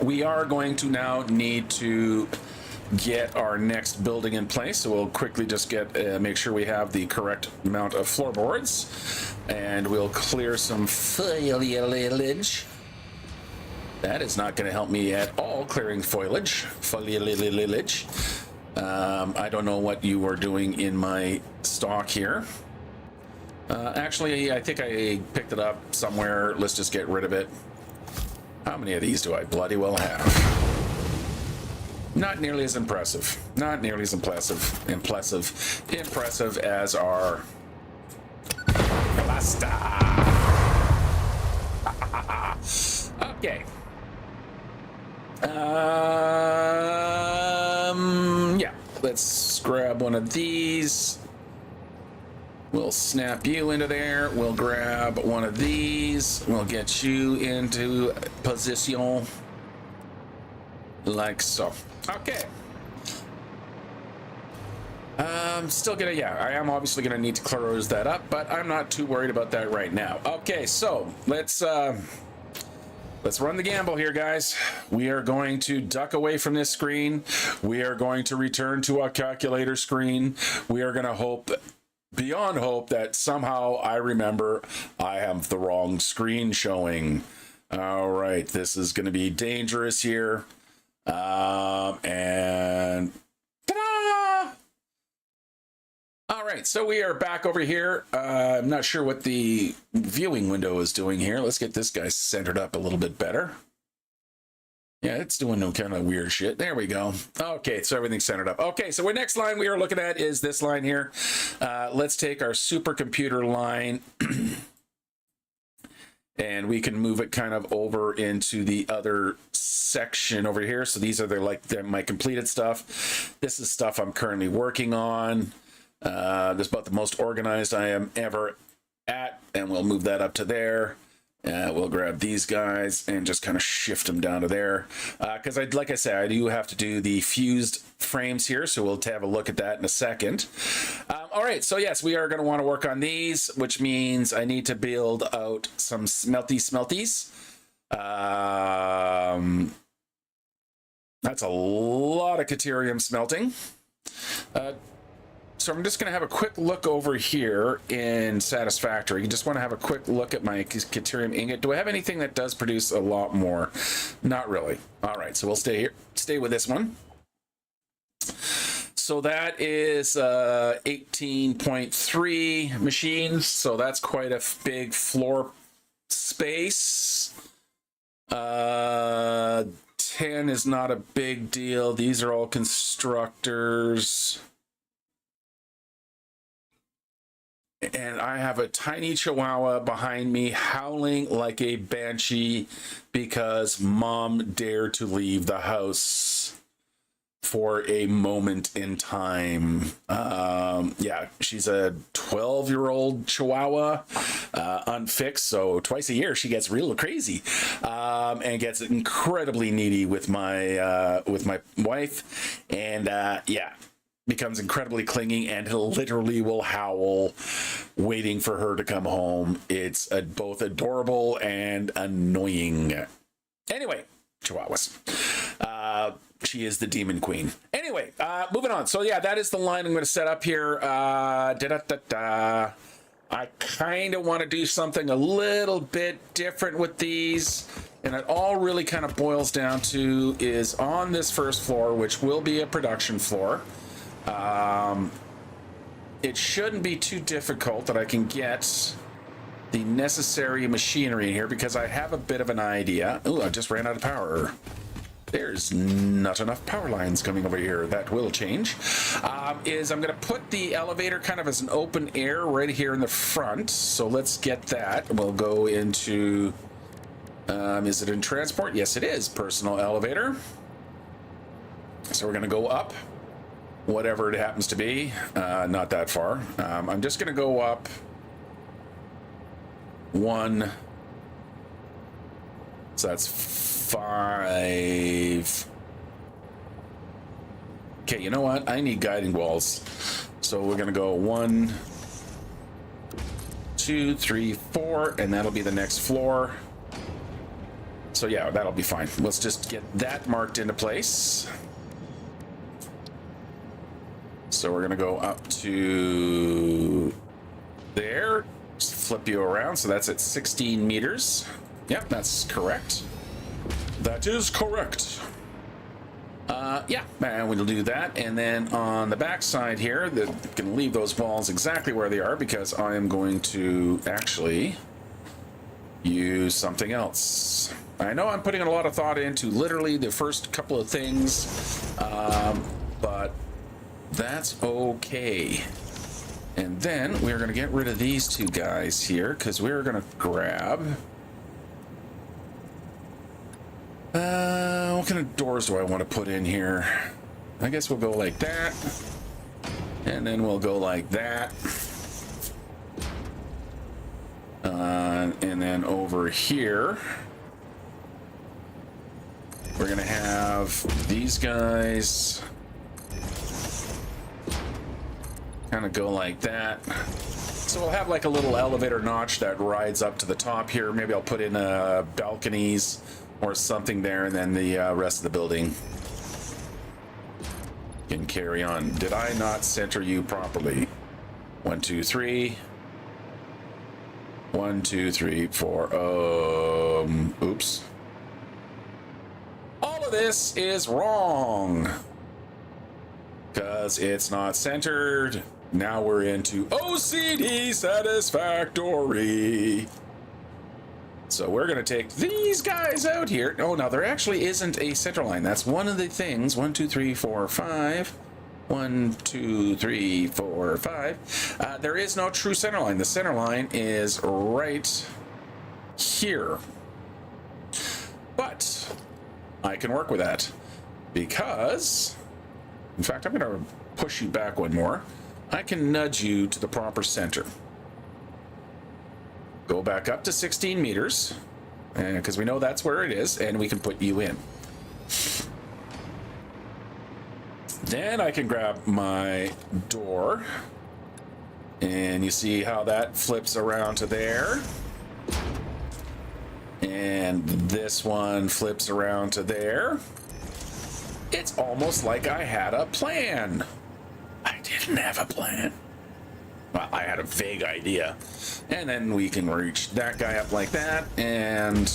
we are going to now need to get our next building in place. So we'll quickly just make sure we have the correct amount of floorboards, and we'll clear some foliage. That is not going to help me at all, clearing foliage. I don't know what you are doing in my stock here. Actually, I think I picked it up somewhere. Let's just get rid of it. How many of these do I bloody well have? Not nearly as impressive. Not nearly as impressive as our Blasta. Okay. Yeah. Let's grab one of these. We'll snap you into there. We'll grab one of these. We'll get you into position. Like so. Okay. Still gonna, yeah, I am obviously gonna need to close that up, but I'm not too worried about that right now. Okay, so let's run the gamble here, guys. We are going to duck away from this screen. We are going to return to our calculator screen. We are gonna hope, beyond hope, that somehow I remember I have the wrong screen showing. All right, this is gonna be dangerous here. And ta-da! All right, so we are back over here. I'm not sure what the viewing window is doing here. Let's get this guy centered up a little bit better. Yeah, it's doing no kind of weird shit. There we go. Okay, so everything's centered up. Okay, so our next line we are looking at is this line here. Let's take our supercomputer line and we can move it kind of over into the other section over here. So these are my completed stuff. This is stuff I'm currently working on. This is about the most organized I am ever at, and we'll move that up to there. We'll grab these guys and just kind of shift them down to there. Because like I said, I do have to do the fused frames here, so we'll have a look at that in a second. All right, so yes, we are going to want to work on these, which means I need to build out some smelties. That's a lot of Caterium smelting. So I'm just going to have a quick look over here in Satisfactory. You just want to have a quick look at my Caterium ingot. Do I have anything that does produce a lot more? Not really. All right, so we'll stay here. Stay with this one. So that is 18.3 machines. So that's quite a big floor space. 10 is not a big deal. These are all constructors. And I have a tiny chihuahua behind me howling like a banshee because mom dared to leave the house for a moment in time. Yeah, she's a 12-year-old chihuahua, unfixed, so twice a year she gets real crazy and gets incredibly needy with my wife, and yeah, becomes incredibly clingy and literally will howl waiting for her to come home. It's both adorable and annoying. Anyway, chihuahuas. She is the demon queen. Anyway, moving on. So yeah, that is the line I'm going to set up here. I kind of want to do something a little bit different with these. And it all really kind of boils down to is on this first floor, which will be a production floor. It shouldn't be too difficult that I can get the necessary machinery in here because I have a bit of an idea. Oh, I just ran out of power. There's not enough power lines coming over here. That will change. I'm going to put the elevator kind of as an open air right here in the front. So let's get that. We'll go into, is it in transport? Yes, it is. Personal elevator. So we're going to go up, whatever it happens to be. Not that far. I'm just going to go up one. So that's 5. Okay, you know what? I need guiding walls. So we're going to go 1, 2, 3, 4, and that'll be the next floor. So yeah, that'll be fine. Let's just get that marked into place. So we're going to go up to there. Just flip you around. So that's at 16 meters. Yep, that's correct. That is correct. Yeah, and we'll do that. And then on the back side here, can leave those walls exactly where they are because I am going to actually use something else. I know I'm putting a lot of thought into literally the first couple of things, but that's okay. And then we're going to get rid of these two guys here because we're going to grab... what kind of doors do I want to put in here? I guess we'll go like that. And then we'll go like that. And then over here, we're going to have these guys kind of go like that. So we'll have like a little elevator notch that rides up to the top here. Maybe I'll put in balconies or something there, and then the rest of the building can carry on. Did I not center you properly? 1, 2, 3. 1, 2, 3, 4. Oops. All of this is wrong because it's not centered. Now we're into OCD Satisfactory. So we're going to take these guys out here. Oh, now there actually isn't a center line. That's one of the things. 1, 2, 3, 4, 5. 1, 2, 3, 4, 5. There is no true center line. The center line is right here. But I can work with that because, in fact, I'm going to push you back one more. I can nudge you to the proper center. Go back up to 16 meters, because we know that's where it is, and we can put you in. Then I can grab my door, and you see how that flips around to there. And this one flips around to there. It's almost like I had a plan. I didn't have a plan. Well, I had a vague idea. And then we can reach that guy up like that, and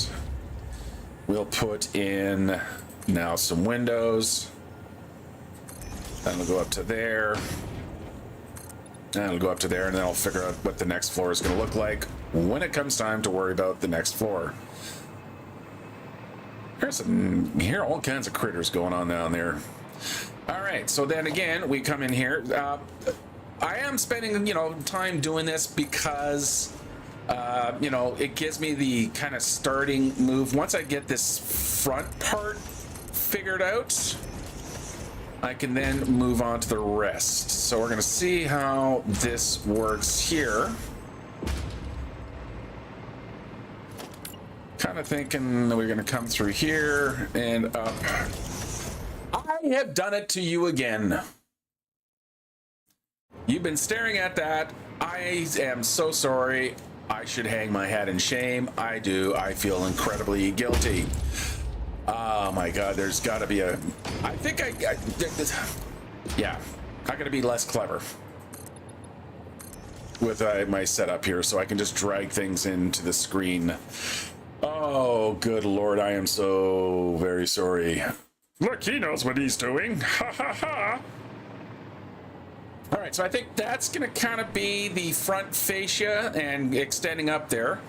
we'll put in now some windows. That'll go up to there. That'll go up to there, and then I'll figure out what the next floor is going to look like when it comes time to worry about the next floor. Here are all kinds of critters going on down there. All right, so then again, we come in here. I am spending, time doing this because, it gives me the kind of starting move. Once I get this front part figured out, I can then move on to the rest. So we're going to see how this works here. Kind of thinking that we're going to come through here and up. I have done it to you again. You've been staring at that. I am so sorry. I should hang my head in shame. I do. I feel incredibly guilty. Oh my God, there's got to be a... I think I got to be less clever with my setup here, so I can just drag things into the screen. Oh, good Lord, I am so very sorry. Look, he knows what he's doing. Ha ha ha. All right, so I think that's going to kind of be the front fascia and extending up there.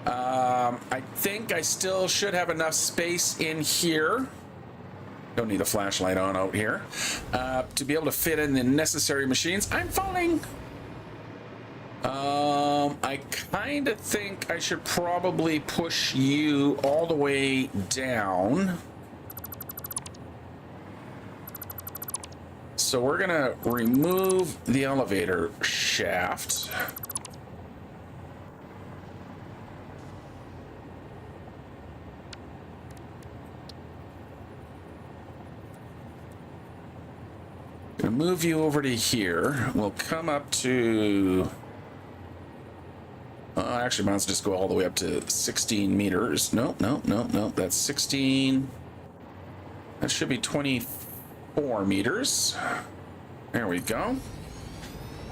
I think I still should have enough space in here. Don't need a flashlight on out here to be able to fit in the necessary machines. I'm falling. I kind of think I should probably push you all the way down. So we're gonna remove the elevator shaft. Gonna move you over to here. We'll come up to... actually, might as well just go all the way up to 16 meters. No, that's 16. That should be 24 meters. There we go.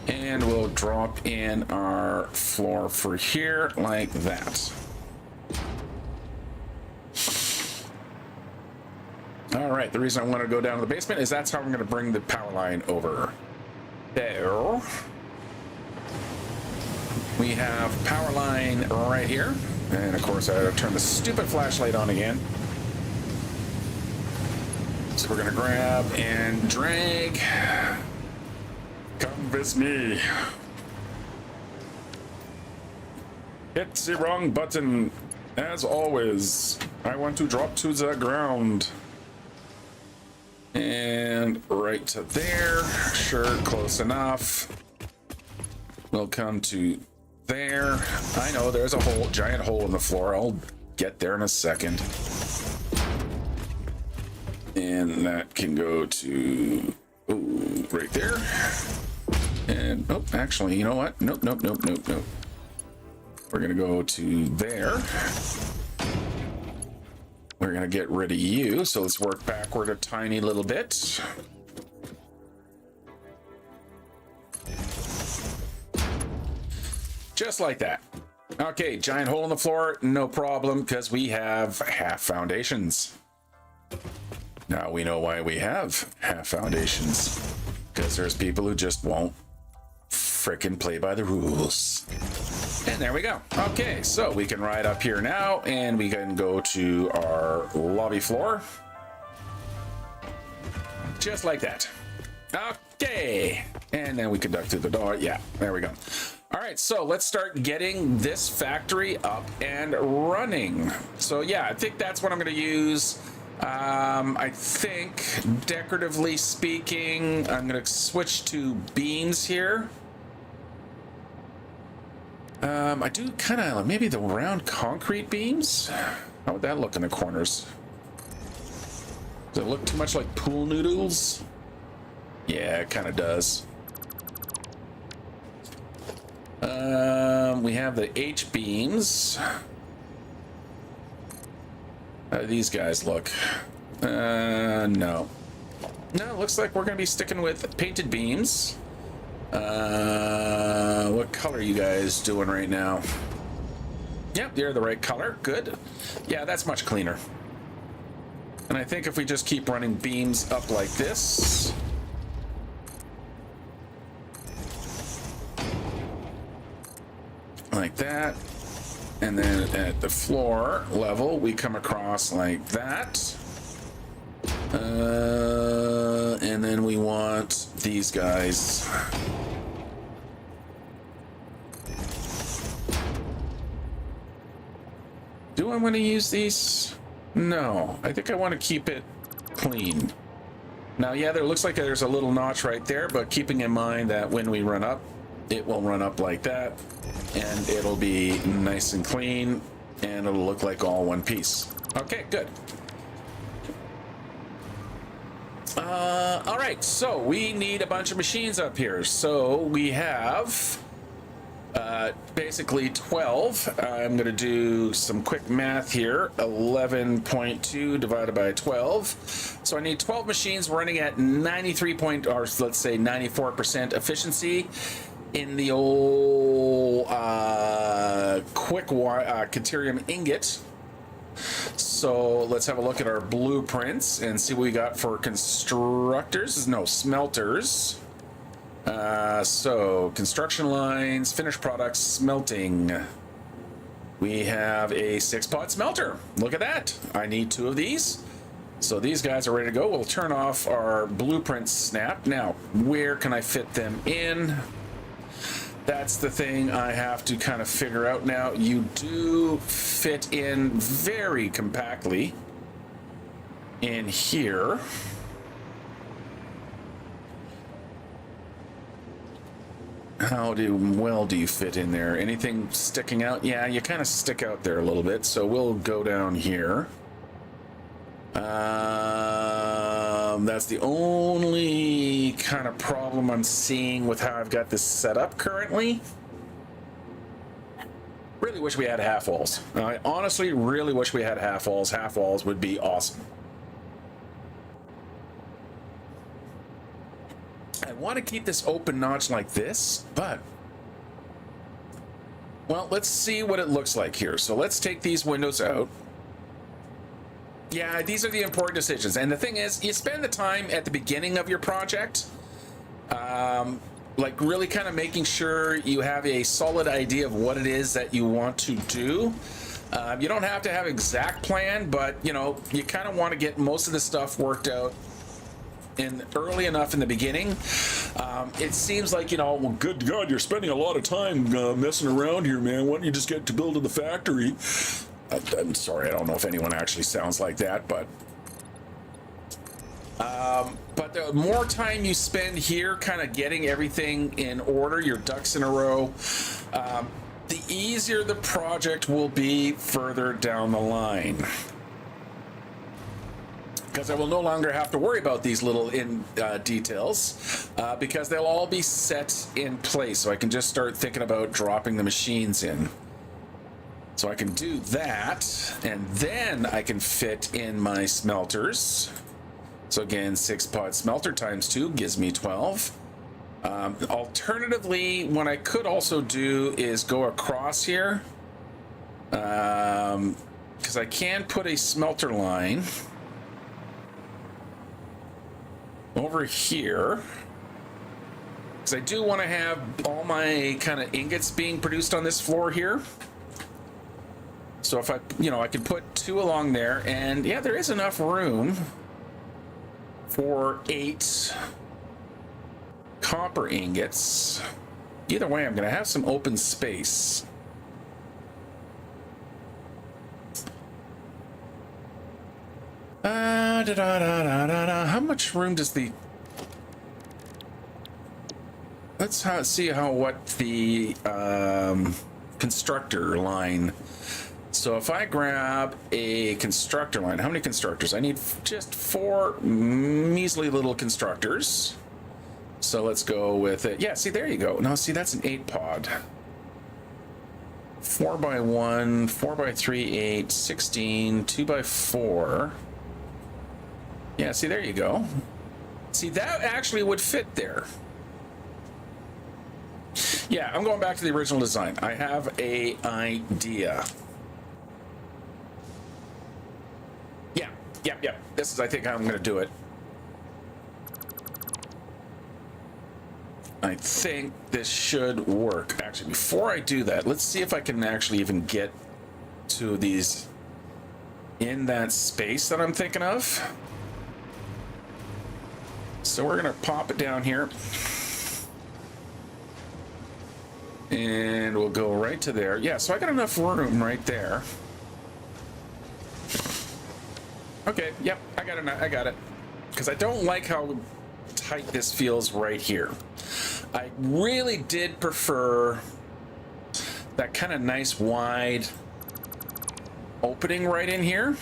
And we'll drop in our floor for here like that. All right, the reason I want to go down to the basement is that's how I'm going to bring the power line over. There. We have power line right here. And of course, I turn the stupid flashlight on again. So we're going to grab and drag. Come with me. Hit the wrong button. As always, I want to drop to the ground. And right to there. Sure, close enough. We'll come to there. I know there's a hole, giant hole in the floor. I'll get there in a second. And that can go to right there. And oh, actually, you know what? Nope. We're gonna go to there. We're gonna get rid of you. So let's work backward a tiny little bit. Just like that. Okay, giant hole in the floor, no problem, because we have half foundations. Now we know why we have half foundations. Because there's people who just won't frickin' play by the rules. And there we go. Okay, so we can ride up here now, and we can go to our lobby floor. Just like that. Okay. And then we conduct through the door. Yeah, there we go. All right, so let's start getting this factory up and running. So yeah, I think that's what I'm going to use. I think, decoratively speaking, I'm going to switch to beams here. I do kind of maybe the round concrete beams. How would that look in the corners? Does it look too much like pool noodles? Yeah, it kind of does. We have the H beams. How do these guys look? No. No, looks like we're gonna be sticking with painted beams. What color are you guys doing right now? Yep, they're the right color. Good. Yeah, that's much cleaner. And I think if we just keep running beams up like this. Like that. And then at the floor level, we come across like that. And then we want these guys. Do I want to use these? No, I think I want to keep it clean. Now, yeah, there looks like there's a little notch right there, but keeping in mind that when we run up, it will run up like that, and it'll be nice and clean, and it'll look like all one piece. Okay, good. All right, so we need a bunch of machines up here. So we have basically 12. I'm going to do some quick math here. 11.2 divided by 12. So I need 12 machines running at 93 point, or let's say 94% efficiency in the old quick Caterium ingot. So let's have a look at our blueprints and see what we got for constructors. No, smelters. So construction lines, finished products, smelting. We have a 6-pot smelter. Look at that. I need 2 of these. So these guys are ready to go. We'll turn off our blueprint snap. Now, where can I fit them in? That's the thing I have to kind of figure out now. You do fit in very compactly in here. How well do you fit in there? Anything sticking out? Yeah, you kind of stick out there a little bit. So we'll go down here. That's the only kind of problem I'm seeing with how I've got this set up currently. Really wish we had half walls. I honestly really wish we had half walls. Half walls would be awesome. I want to keep this open notch like this, but well, let's see what it looks like here. So let's take these windows out. Yeah, these are the important decisions. And the thing is, you spend the time at the beginning of your project, like really kind of making sure you have a solid idea of what it is that you want to do. You don't have to have an exact plan, but you know, you kind of want to get most of the stuff worked out in early enough in the beginning. It seems like, you know, well, good God, you're spending a lot of time messing around here, man. Why don't you just get to building the factory? I'm sorry, I don't know if anyone actually sounds like that, but the more time you spend here kind of getting everything in order, your ducks in a row, the easier the project will be further down the line. Because I will no longer have to worry about these little details, because they'll all be set in place. So I can just start thinking about dropping the machines in. So I can do that, and then I can fit in my smelters. So again, 6-pod smelter times 2 gives me 12. Alternatively, what I could also do is go across here, because I can put a smelter line over here, because I do want to have all my kind of ingots being produced on this floor here. So if I, you know, I could put 2 along there, and yeah, there is enough room for 8 copper ingots. Either way, I'm going to have some open space. How much room does the... Let's see what the constructor line... So if I grab a constructor line, how many constructors? I need just 4 measly little constructors. So let's go with it. Yeah, see, there you go. No, see, that's an 8-pod. 4x1, 4x3, 8, 16, 2x4. Yeah, see, there you go. See, that actually would fit there. Yeah, I'm going back to the original design. I have an idea. Yep. This is, I think, how I'm going to do it. I think this should work. Actually, before I do that, let's see if I can actually even get to these in that space that I'm thinking of. So we're going to pop it down here. And we'll go right to there. Yeah, so I got enough room right there. Okay, yep, I got it. Because I don't like how tight this feels right here. I really did prefer that kind of nice wide opening right in here.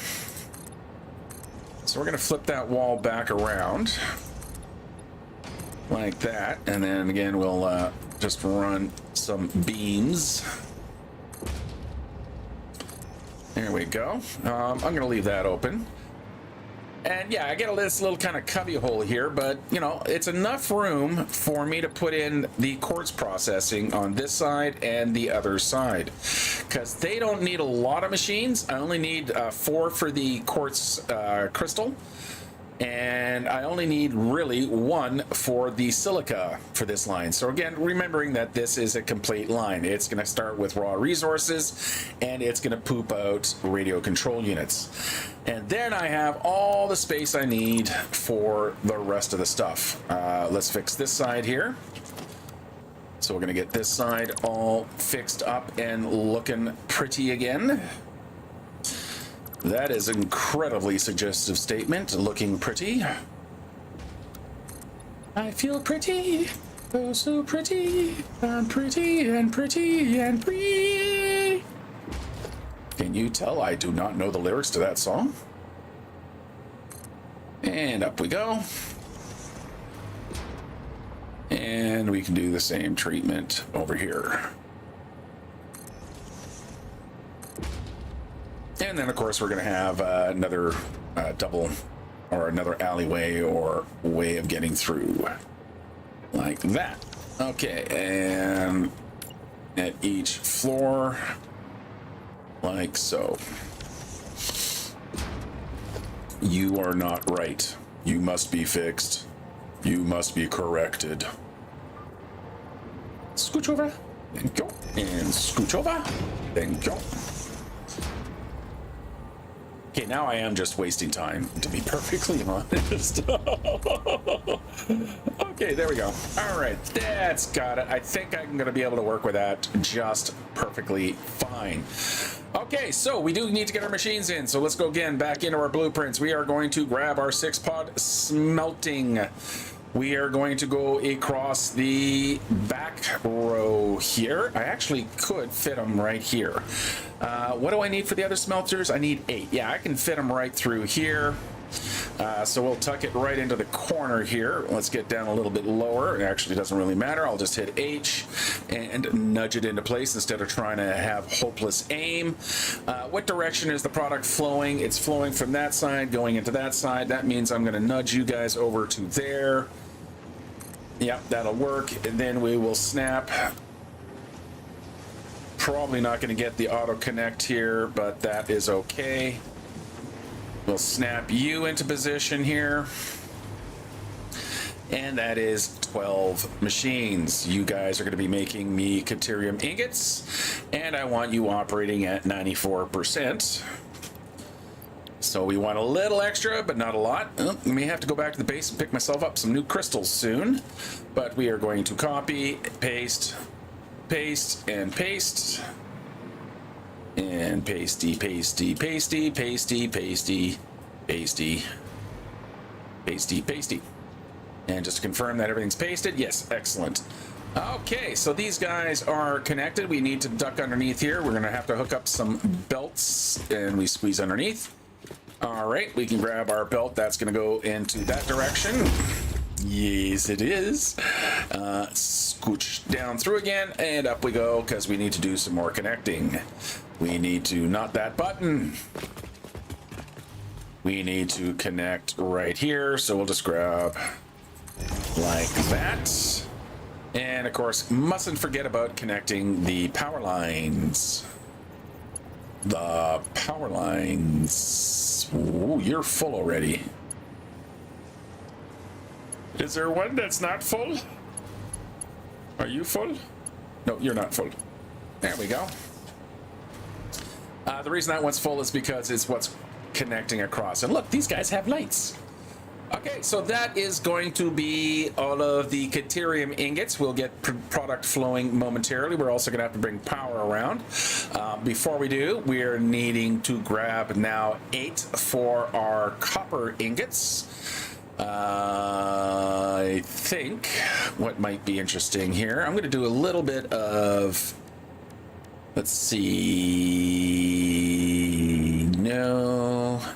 So we're going to flip that wall back around like that. And then again, we'll just run some beams. There we go. I'm going to leave that open. And yeah, I get this little kind of cubby hole here, but you know, it's enough room for me to put in the quartz processing on this side and the other side, because they don't need a lot of machines. I only need 4 for the quartz crystal, and I only need really 1 for the silica for this line. So again, remembering that this is a complete line. It's going to start with raw resources, and it's going to poop out radio control units. And then I have all the space I need for the rest of the stuff. Let's fix this side here. So we're going to get this side all fixed up and looking pretty again. That is an incredibly suggestive statement, looking pretty. I feel pretty, oh so pretty, I'm pretty and pretty and pretty. Can you tell I do not know the lyrics to that song? And up we go. And we can do the same treatment over here. And then, of course, we're going to have another double or another alleyway or way of getting through. Like that. Okay, and at each floor, like so. You are not right. You must be fixed. You must be corrected. Scooch over. Thank you. And scooch over. Thank you. Okay, now I am just wasting time, to be perfectly honest. Okay, there we go. All right, that's got it. I think I'm going to be able to work with that just perfectly fine. Okay, so we do need to get our machines in. So let's go again back into our blueprints. We are going to grab our 6-pod smelting. We are going to go across the back row here. I actually could fit them right here. What do I need for the other smelters? I need 8. Yeah, I can fit them right through here. So we'll tuck it right into the corner here. Let's get down a little bit lower. It actually doesn't really matter. I'll just hit H and nudge it into place instead of trying to have hopeless aim. What direction is the product flowing? It's flowing from that side, going into that side. That means I'm going to nudge you guys over to there. Yep, that'll work. And then we will snap. Probably not going to get the auto connect here, but that is okay. We'll snap you into position here. And that is 12 machines. You guys are going to be making me Caterium ingots, and I want you operating at 94%. So we want a little extra, but not a lot. I may have to go back to the base and pick myself up some new crystals soon. But we are going to copy, paste, paste, and paste. And pasty, pasty, pasty, pasty, pasty, pasty, pasty, pasty. And just to confirm that everything's pasted, yes, excellent. Okay, so these guys are connected. We need to duck underneath here. We're gonna have to hook up some belts, and we squeeze underneath. All right, we can grab our belt. That's gonna go into that direction. Yes, it is. Scooch down through again, and up we go, because we need to do some more connecting. We need to, not that button. We need to connect right here, so we'll just grab like that. And of course, mustn't forget about connecting the power lines. The power lines. Ooh, you're full already. Is there one that's not full? Are you full? No, you're not full. There we go. The reason that one's full is because it's what's connecting across. And look, these guys have lights. Okay, so that is going to be all of the Caterium ingots. We'll get product flowing momentarily. We're also going to have to bring power around. Before we do, we're needing to grab now 8 for our copper ingots. I think what might be interesting here, I'm going to do a little bit of, let's see, no.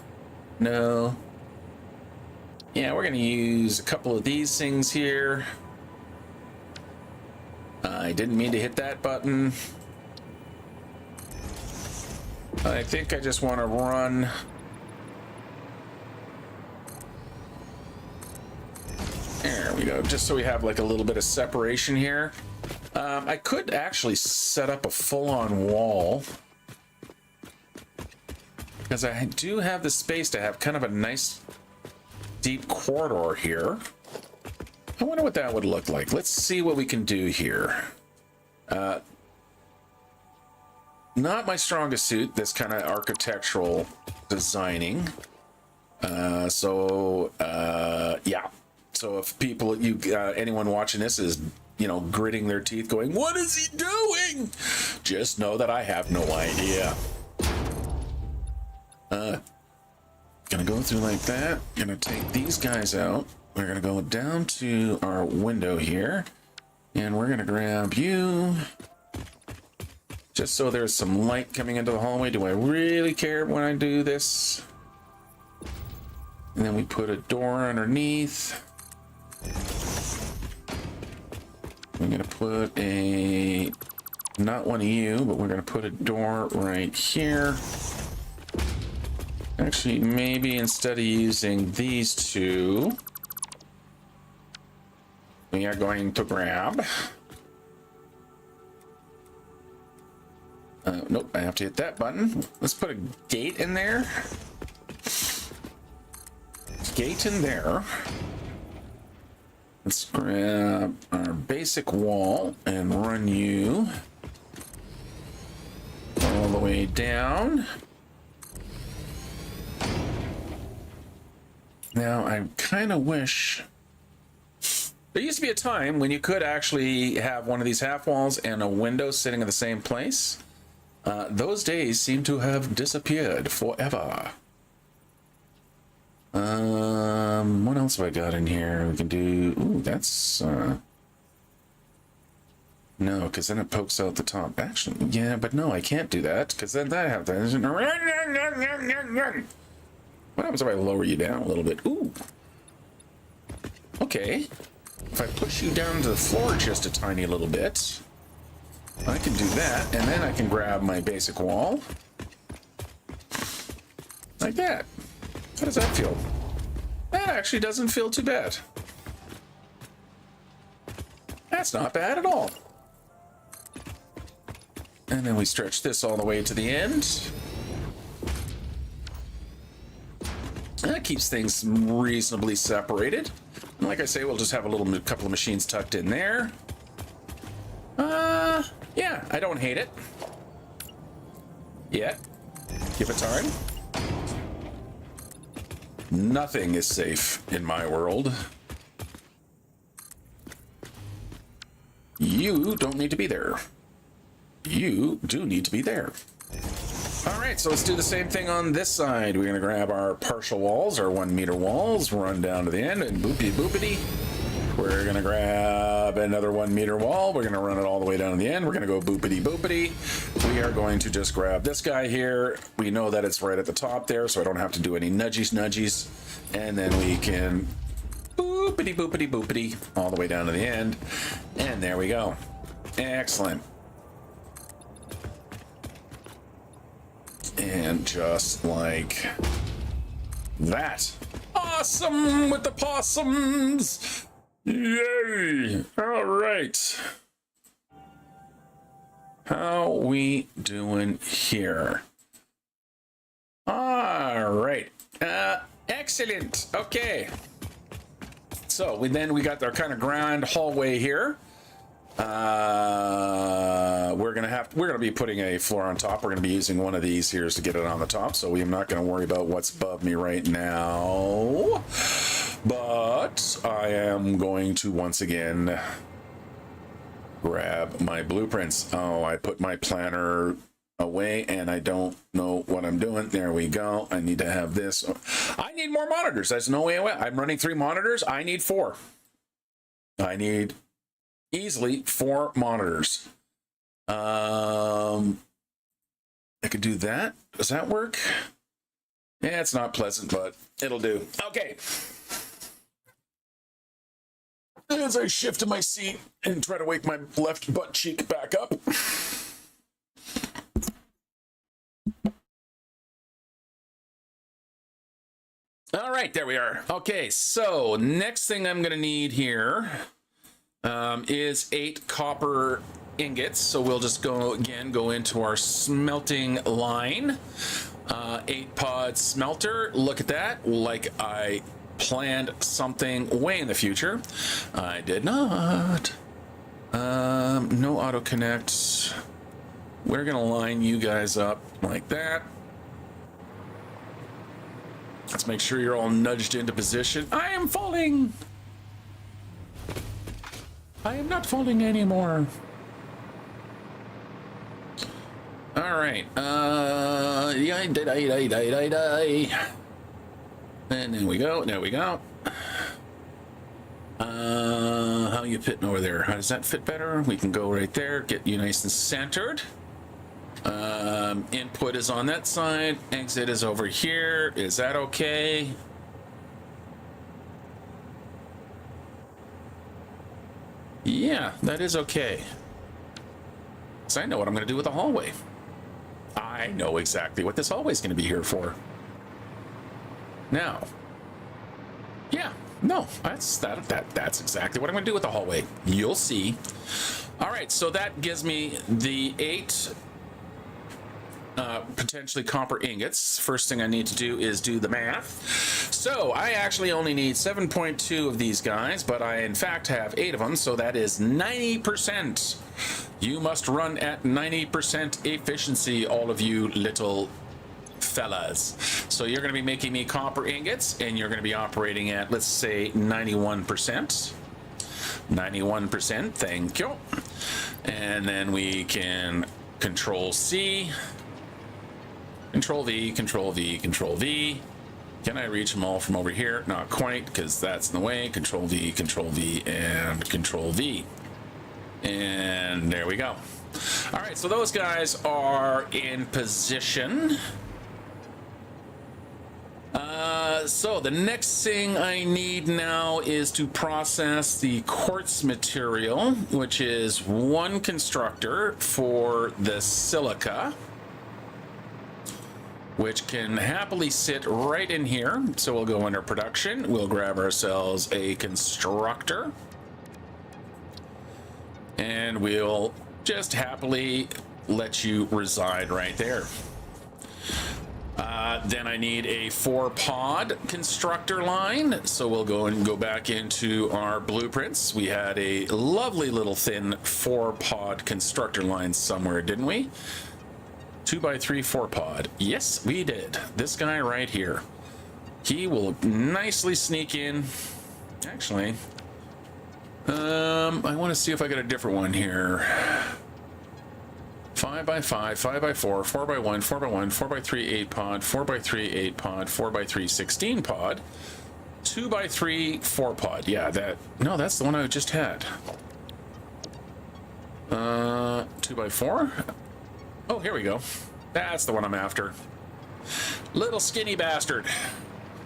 Yeah, we're going to use a couple of these things here. I didn't mean to hit that button. I think I just want to run. There we go, just so we have like a little bit of separation here. I could actually set up a full-on wall, because I do have the space to have kind of a nice deep corridor here. I wonder what that would look like. Let's see what we can do here. Not my strongest suit, this kind of architectural designing. Yeah. So if people, anyone watching this is, gritting their teeth going, what is he doing? Just know that I have no idea. Gonna go through like that. Gonna take these guys out. We're gonna go down to our window here, and we're gonna grab you. Just so there's some light coming into the hallway. Do I really care when I do this? And then we put a door underneath. I'm gonna put not one of you, but we're gonna put a door right here. Actually, maybe instead of using these two, we are going to grab. Nope, I have to hit that button. Let's put a gate in there. gate in there. Let's grab our basic wall and run you all the way down. Now, I kind of wish... There used to be a time when you could actually have one of these half walls and a window sitting in the same place. Those days seem to have disappeared forever. What else have I got in here? We can do... Ooh, that's... No, because then it pokes out the top. Actually, yeah, but no, I can't do that, because then that happens. What happens if I lower you down a little bit? Ooh. Okay. If I push you down to the floor just a tiny little bit, I can do that, and then I can grab my basic wall. Like that. How does that feel? That actually doesn't feel too bad. That's not bad at all. And then we stretch this all the way to the end. That keeps things reasonably separated. And like I say, we'll just have a couple of machines tucked in there. Yeah, I don't hate it. Yet. Give it time. Nothing is safe in my world. You don't need to be there. You do need to be there. All right, so let's do the same thing on this side. We're gonna grab our partial walls, our 1 meter walls, run down to the end, and boopity boopity. We're gonna grab another 1 meter wall. We're gonna run it all the way down to the end. We're gonna go boopity boopity. We are going to just grab this guy here. We know that it's right at the top there, so I don't have to do any nudgies. And then we can boopity boopity boopity all the way down to the end. And there we go. Excellent. And just like that. Awesome with the possums. Yay. All right. How we doing here? All right. Excellent. Okay. So we got our kind of grand hallway here. We're gonna be putting a floor on top. We're gonna be using one of these here to get it on the top, so I'm not gonna worry about what's above me right now. But I am going to once again grab my blueprints. Oh, I put my planner away and I don't know what I'm doing. There we go. I need to have this. I need more monitors. There's no way away. I'm running 3 monitors. I need 4. I need easily 4 monitors. I could do that. Does that work? Yeah, it's not pleasant, but it'll do. Okay. As I shift to my seat and try to wake my left butt cheek back up. All right, there we are. Okay, so next thing I'm going to need here is 8 copper ingots. So we'll just go into our smelting line. 8-pod smelter. Look at that. Like I planned something way in the future. I did not. No auto connect. We're gonna line you guys up like that. Let's make sure you're all nudged into position. I am falling. I am not falling anymore. All right. And there we go. There we go. How you fitting over there? How does that fit better? We can go right there. Get you nice and centered. Input is on that side. Exit is over here. Is that okay? Yeah, that is okay. So I know what I'm going to do with the hallway. I know exactly what this hallway is going to be here for. Now, yeah, no, that's exactly what I'm going to do with the hallway. You'll see. All right, so that gives me the 8 potentially copper ingots. First thing I need to do is do the math. So I actually only need 7.2 of these guys, but I in fact have 8 of them, so that is 90%. You must run at 90% efficiency, all of you little fellas. So you're going to be making me copper ingots, and you're going to be operating at, let's say, 91%. 91%, thank you. And then we can Control C, Control V, Control V, Control V. Can I reach them all from over here? Not quite, because that's in the way. Control V, and Control V. And there we go. All right, so those guys are in position. So the next thing I need now is to process the quartz material, which is 1 constructor for the silica, which can happily sit right in here. So we'll go under production. We'll grab ourselves a constructor, and we'll just happily let you reside right there. Then I need a 4-pod constructor line, so we'll go back into our blueprints. We had a lovely little thin 4-pod constructor line somewhere, didn't we? 2x3 4-pod. Yes, we did. This guy right here. He will nicely sneak in. Actually, I want to see if I got a different one here. 5x5, 5x4, 4x1, 4x1, 4x3 8-pod, 4x3 8-pod, 4x3 16-pod, 2x3 4-pod. Yeah, that's the one I just had. 2x4. Oh, here we go. That's the one I'm after. Little skinny bastard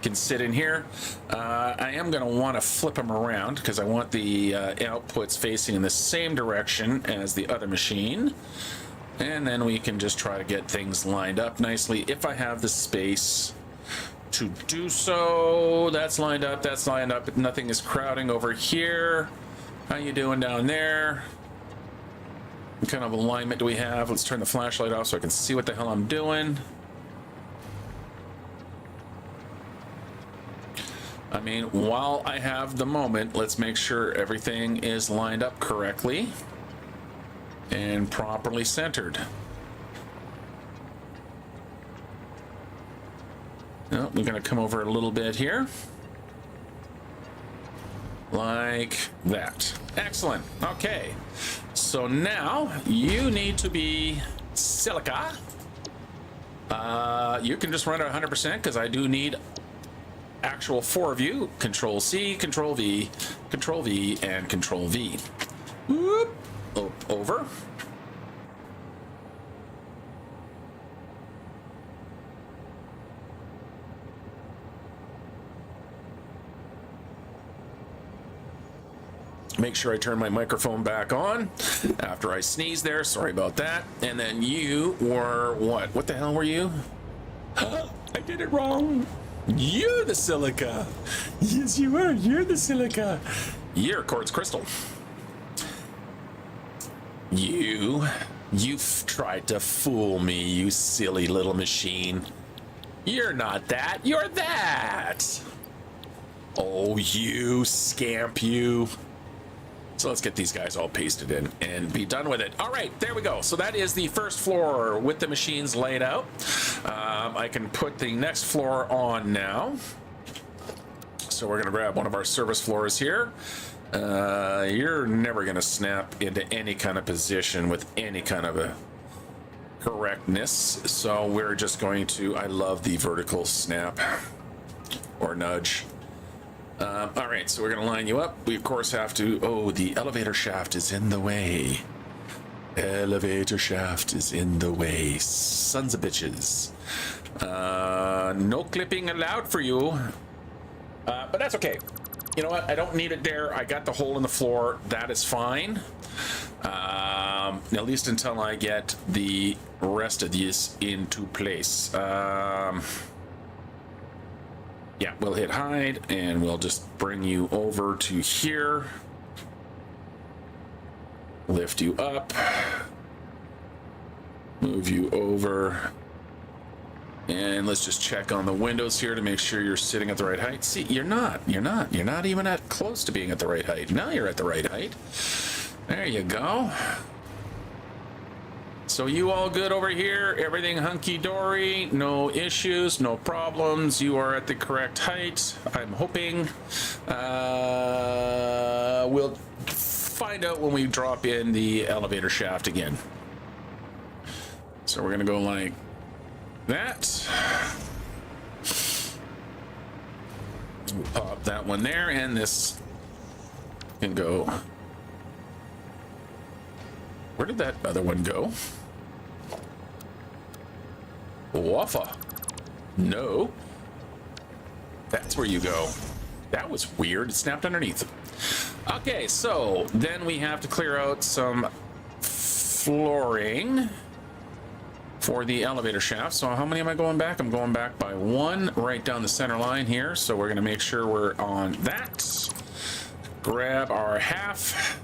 can sit in here. I am going to want to flip him around because I want the outputs facing in the same direction as the other machine. And then we can just try to get things lined up nicely if I have the space to do so. That's lined up, that's lined up. Nothing is crowding over here. How you doing down there? What kind of alignment do we have? Let's turn the flashlight off so I can see what the hell I'm doing. I mean, while I have the moment, let's make sure everything is lined up correctly and properly centered. Oh, we're going to come over a little bit here. Like that. Excellent. Okay. So now you need to be silica. You can just run at 100% because I do need actual 4 of you. Control C, Control V, and Control V. Whoop. Over. Make sure I turn my microphone back on after I sneeze there. Sorry about that. And then you were what? What the hell were you? I did it wrong. You're the silica. Yes, you are. You're the silica. You're quartz crystal. You've tried to fool me, you silly little machine. You're not that, you're that. Oh, you scamp, you. So let's get these guys all pasted in and be done with it. All right, there we go. So that is the first floor with the machines laid out. I can put the next floor on now. So we're gonna grab one of our service floors here. You're never going to snap into any kind of position with any kind of a correctness. So we're just going to, I love the vertical snap or nudge. All right, so we're going to line you up. We, of course, have to, oh, the elevator shaft is in the way. Elevator shaft is in the way. Sons of bitches. No clipping allowed for you. But that's okay. You know what? I don't need it there. I got the hole in the floor. That is fine. At least until I get the rest of these into place. Yeah, we'll hit hide and we'll just bring you over to here. Lift you up. Move you over. And let's just check on the windows here to make sure you're sitting at the right height. See, you're not even at close to being at the right height. Now you're at the right height. There you go. So you all good over here? Everything hunky-dory? No issues, no problems. You are at the correct height, I'm hoping. We'll find out when we drop in the elevator shaft again. So we're gonna go like that. We'll pop that one there, and this can go. Where did that other one go? Waffa. No. That's where you go. That was weird. It snapped underneath. Okay, so then we have to clear out some flooring for the elevator shaft. So how many am I going back? I'm going back by one right down the center line here. So we're going to make sure we're on that. Grab our half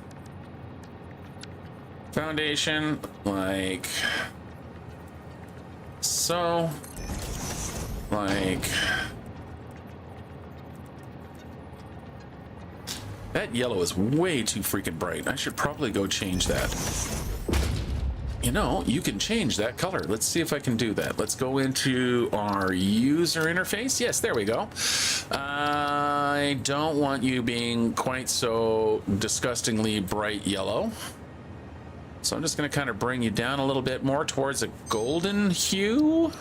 foundation like so. Like that yellow is way too freaking bright. I should probably go change that. You know, you can change that color. Let's see if I can do that. Let's go into our user interface. Yes, there we go. I don't want you being quite so disgustingly bright yellow. So I'm just going to kind of bring you down a little bit more towards a golden hue.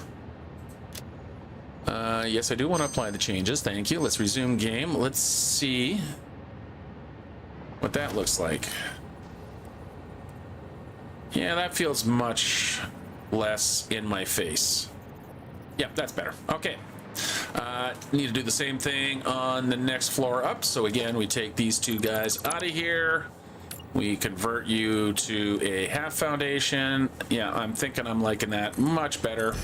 Yes, I do want to apply the changes. Thank you. Let's resume game. Let's see what that looks like. Yeah, that feels much less in my face. Yep, that's better. Okay. Need to do the same thing on the next floor up. So again, we take these two guys out of here. We convert you to a half foundation. Yeah, I'm thinking I'm liking that much better.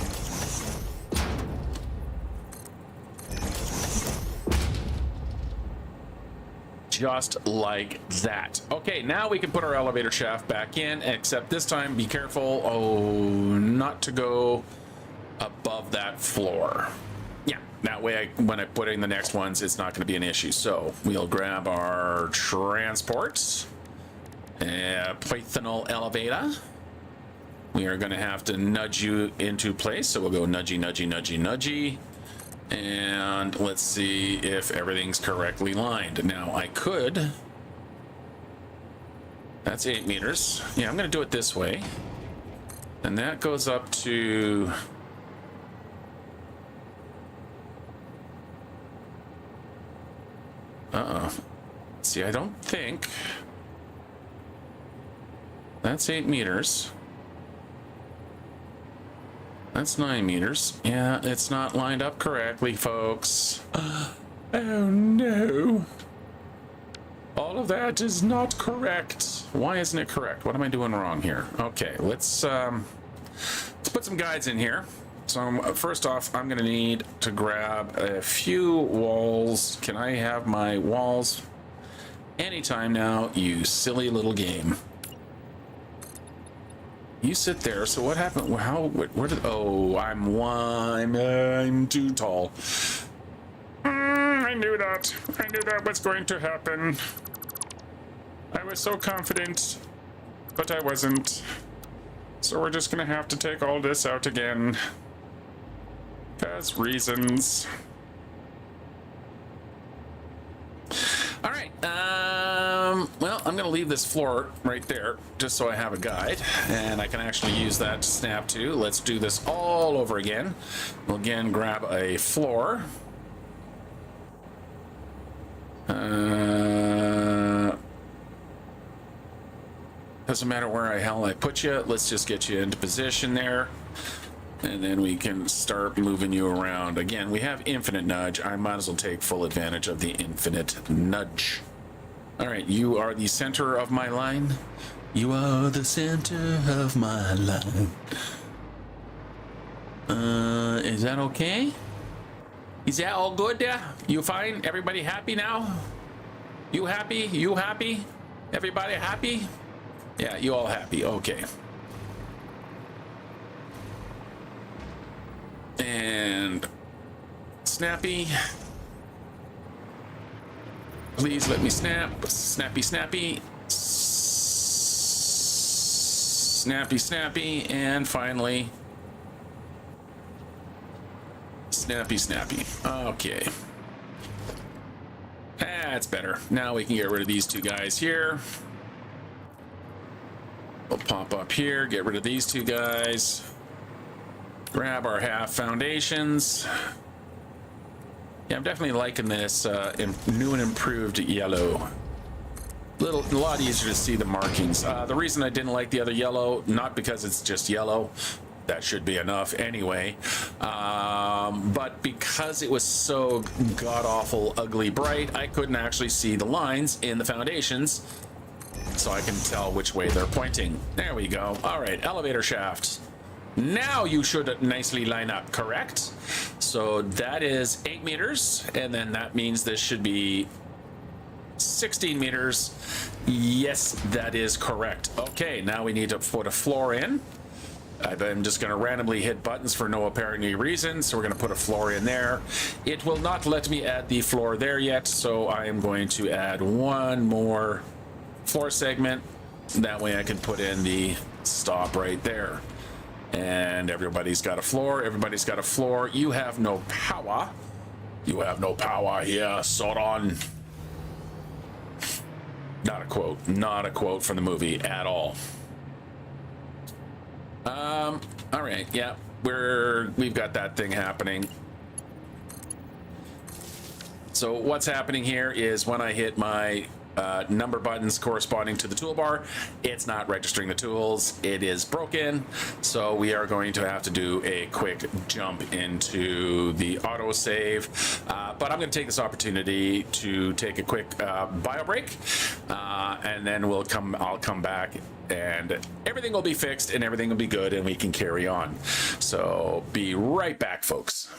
Just like that. Okay, now we can put our elevator shaft back in, except this time be careful, not to go above that floor. Yeah, that way when I put in the next ones, it's not going to be an issue. So we'll grab our transport, Pythonal elevator. We are going to have to nudge you into place, so we'll go nudgy, nudgy, nudgy, nudgy. And let's see if everything's correctly lined. Now I could. That's 8 meters. Yeah, I'm going to do it this way. And that goes up to. See, I don't think. That's 8 meters. That's 9 meters. Yeah, it's not lined up correctly, folks. Oh no. All of that is not correct. Why isn't it correct? What am I doing wrong here? Okay, let's put some guides in here. So first off, I'm gonna need to grab a few walls. Can I have my walls anytime now, you silly little game? You sit there. So what happened? How? Where did? Oh, I'm too tall. I knew that. I knew that was going to happen. I was so confident, but I wasn't. So we're just gonna have to take all this out again. As reasons. All right. Well, I'm going to leave this floor right there just so I have a guide and I can actually use that to snap to. Let's do this all over again. We'll again grab a floor. Doesn't matter where the hell I put you. Let's just get you into position there. And then we can start moving you around. Again, we have infinite nudge. I might as well take full advantage of the infinite nudge. All right, you are the center of my line. You are the center of my line. Is that okay? Is that all good there? You fine? Everybody happy now? You happy? You happy? Everybody happy? Yeah, you all happy. Okay. snappy. Please let me snap. Snappy, snappy. Snappy, snappy. And finally, snappy, snappy. Okay. That's better. Now we can get rid of these two guys here. We'll pop up here, get rid of these two guys. Grab our half foundations. Yeah, I'm definitely liking this new and improved yellow. A lot easier to see the markings. The reason I didn't like the other yellow, not because it's just yellow, that should be enough anyway, but because it was so god-awful, ugly bright, I couldn't actually see the lines in the foundations, so I can tell which way they're pointing. There we go. All right, elevator shaft. Now you should nicely line up, correct? So that is 8 meters, and then that means this should be 16 meters. Yes, that is correct. Okay, now we need to put a floor in. I'm just going to randomly hit buttons for no apparent reason, so we're going to put a floor in there. It will not let me add the floor there yet, so I am going to add one more floor segment. That way I can put in the stop right there. And everybody's got a floor. Everybody's got a floor. You have no power. You have no power here, Sauron. Not a quote. Not a quote from the movie at all. All right. Yeah, we've got that thing happening. So what's happening here is when I hit my number buttons corresponding to the toolbar, it's not registering the tools. It is broken. So we are going to have to do a quick jump into the autosave. But I'm going to take this opportunity to take a quick bio break, and then I'll come back and everything will be fixed and everything will be good and we can carry on. So be right back, folks.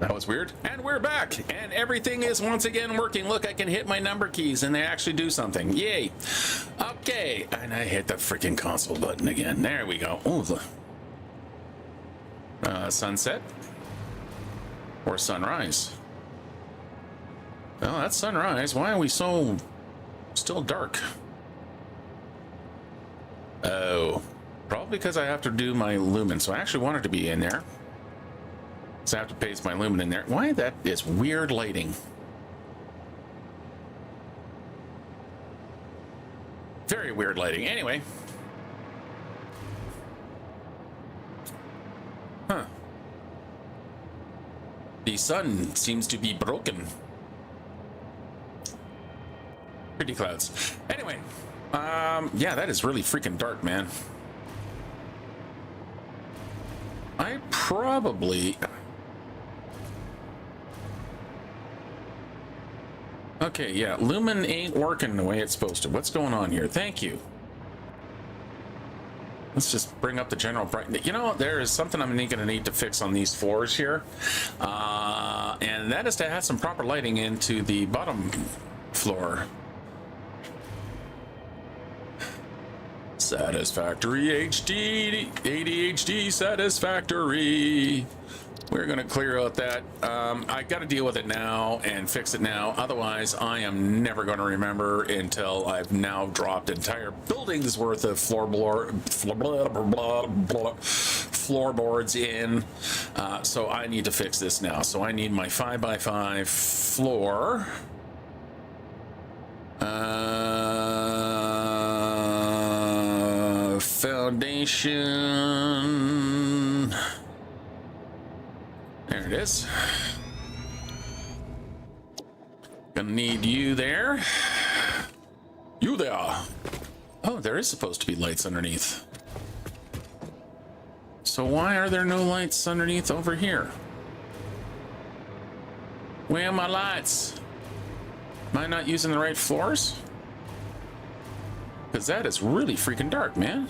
That was weird. And we're back. And everything is once again working. Look, I can hit my number keys and they actually do something. Yay. Okay. And I hit the freaking console button again. There we go. Oh, sunset or sunrise. Well, that's sunrise. Why are we so still dark? Oh, probably because I have to do my Lumen. So I actually wanted to be in there. So I have to paste my Lumen in there. Why that is weird lighting. Very weird lighting. Anyway. Huh. The sun seems to be broken. Pretty clouds. Anyway. Yeah, that is really freaking dark, man. I probably... Okay, yeah, Lumen ain't working the way it's supposed to. What's going on here? Thank you. Let's just bring up the general brightness. You know, there is something I'm going to need to fix on these floors here. And that is to add some proper lighting into the bottom floor. Satisfactory HD, ADHD Satisfactory. We're going to clear out that. I got to deal with it now and fix it now. Otherwise, I am never going to remember until I've now dropped entire buildings worth of floorboards in. So I need to fix this now. So I need my 5x5 floor. Foundation. There it is. Gonna need you there. You there. Oh, there is supposed to be lights underneath. So why are there no lights underneath over here? Where are my lights? Am I not using the right floors? Because that is really freaking dark, man.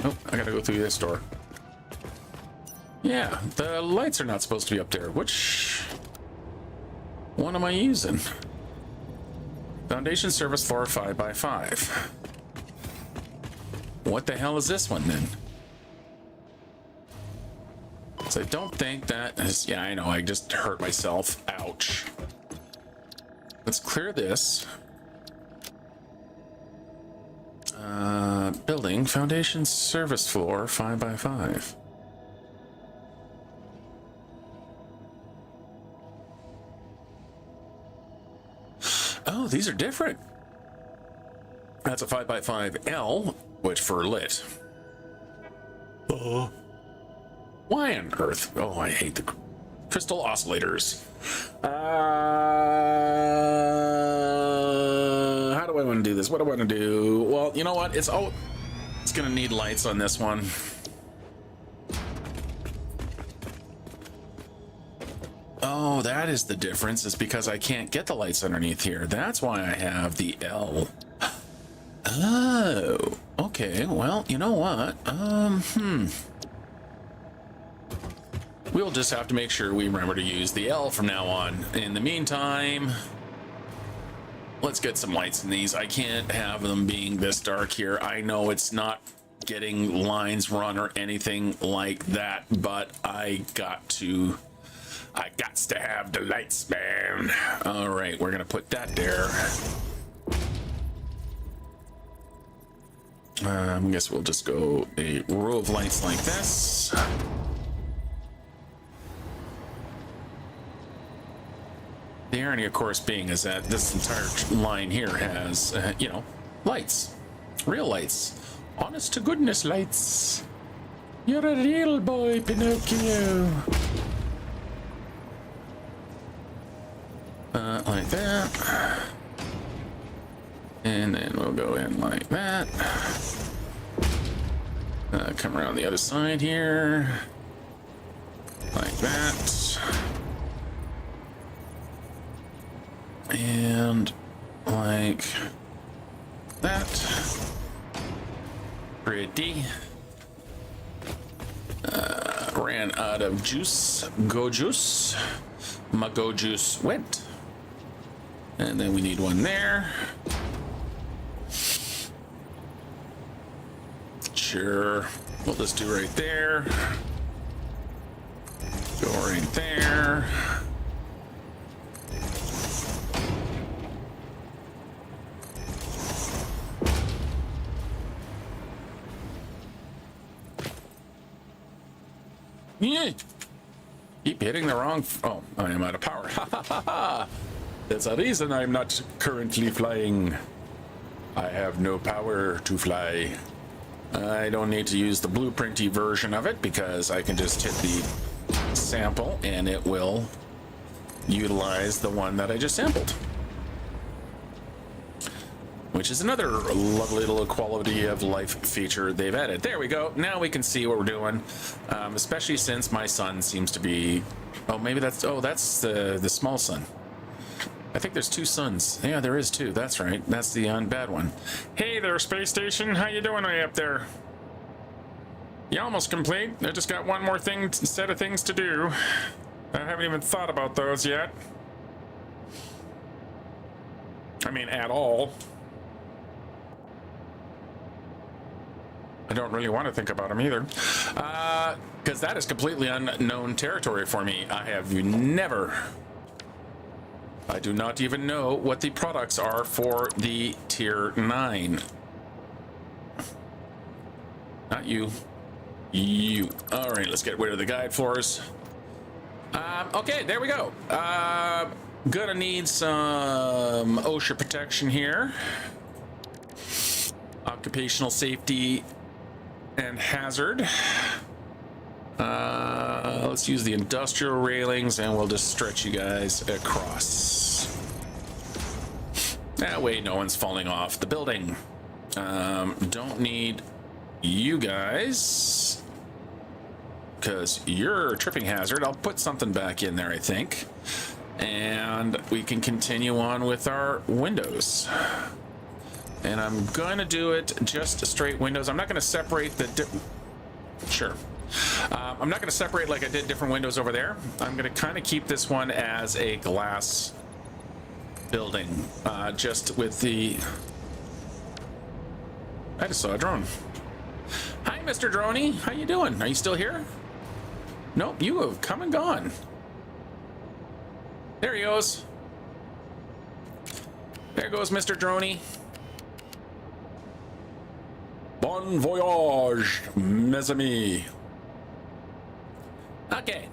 Oh, I gotta go through this door. Yeah, the lights are not supposed to be up there. Which one am I using? Foundation service floor 5x5. What the hell is this one then? So I don't think that is, yeah, I know, I just hurt myself. Ouch. Let's clear this. Building foundation service floor 5x5. Oh, these are different. That's a 5x5L, which for lit. Why on earth? Oh, I hate the crystal oscillators. How do I want to do this? What do I want to do? Well, you know what? It's gonna need lights on this one. Oh, that is the difference. Is because I can't get the lights underneath here. That's why I have the L. Oh, okay. Well, you know what? We'll just have to make sure we remember to use the L from now on. In the meantime, let's get some lights in these. I can't have them being this dark here. I know it's not getting lines run or anything like that, but I got to have the lights, man. All right, we're gonna put that there. I guess we'll just go a row of lights like this. The irony, of course, being is that this entire line here has, you know, lights, real lights, honest to goodness lights. You're a real boy, Pinocchio. Like that. And then we'll go in like that. Come around the other side here. Like that. And like that. Pretty. ran out of juice. Go juice. My go juice went. And then we need one there. Sure. We'll just do right there. Go right there. Yeah. Keep hitting the wrong. Oh, I am out of power. Ha ha ha ha. That's a reason I'm not currently flying. I have no power to fly. I don't need to use the blueprinty version of it because I can just hit the sample and it will utilize the one that I just sampled. Which is another lovely little quality of life feature they've added. There we go. Now we can see what we're doing, especially since my sun seems to be. Oh, maybe that's. Oh, that's the small sun. I think there's two suns. Yeah, there is two. That's right. That's the bad one. Hey there, space station. How you doing way up there? You almost complete. I just got one more set of things to do. I haven't even thought about those yet. I mean, at all. I don't really want to think about them either, because that is completely unknown territory for me. I do not even know what the products are for the tier 9. Not you. You. All right, let's get rid of the guide floors. Okay, there we go. Gonna need some OSHA protection here. Occupational safety and hazard. Let's use the industrial railings and we'll just stretch you guys across. That way no one's falling off the building. Don't need you guys because you're a tripping hazard. I'll put something back in there, I think. And we can continue on with our windows. And I'm going to do it just straight windows. I'm not going to separate the... Sure. I'm not going to separate like I did different windows over there. I'm going to kind of keep this one as a glass building. Just with the... I just saw a drone. Hi, Mr. Droney. How you doing? Are you still here? Nope, you have come and gone. There he goes. There goes Mr. Droney. Bon voyage, mes amis. Okay.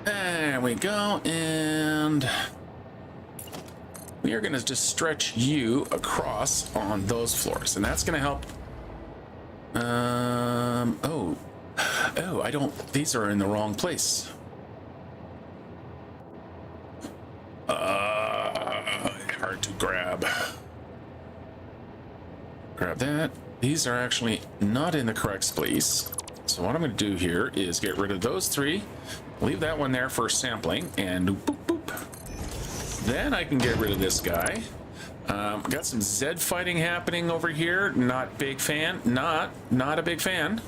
There we go, and we are going to just stretch you across on those floors, and that's going to help. Oh, I don't. These are in the wrong place. Hard to grab. Grab that. These are actually not in the correct place. So what I'm going to do here is get rid of those three, leave that one there for sampling, and boop, boop. Then I can get rid of this guy. Got some Zed fighting happening over here. Not big fan. Not a big fan.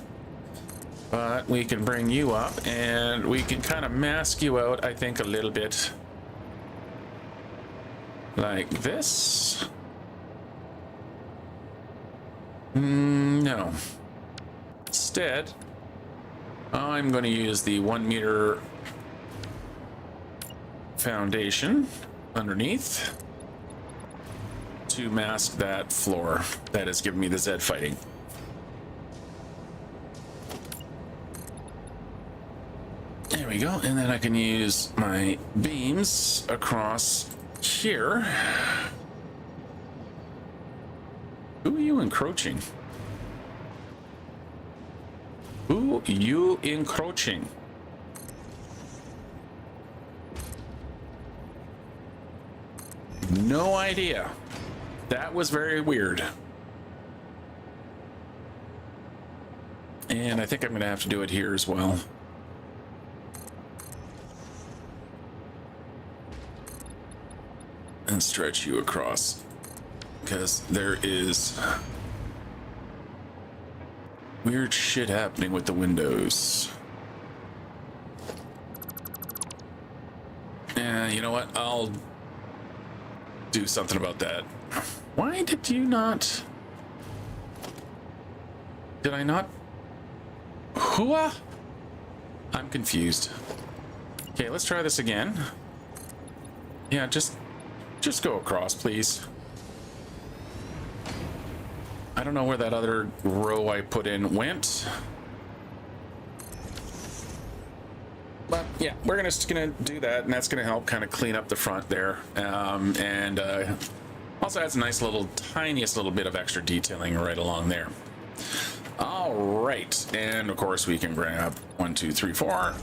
But we can bring you up, and we can kind of mask you out, I think, a little bit. Like this. No. Instead, I'm going to use the 1 meter foundation underneath to mask that floor that is giving me the Zed fighting. There we go, and then I can use my beams across here. Who are you encroaching? Who are you encroaching? No idea. That was very weird. And I think I'm going to have to do it here as well. And stretch you across. Because there is Weird shit happening with the windows. Yeah, you know what? I'll do something about that. Why did you not... Did I not... Hua? I'm confused. Okay, let's try this again. Yeah, just go across, please. I don't know where that other row I put in went. But yeah, we're just gonna do that, and that's gonna help kind of clean up the front there. And also adds a nice little, tiniest little bit of extra detailing right along there. All right, and of course we can grab 1, 2, 3, 4.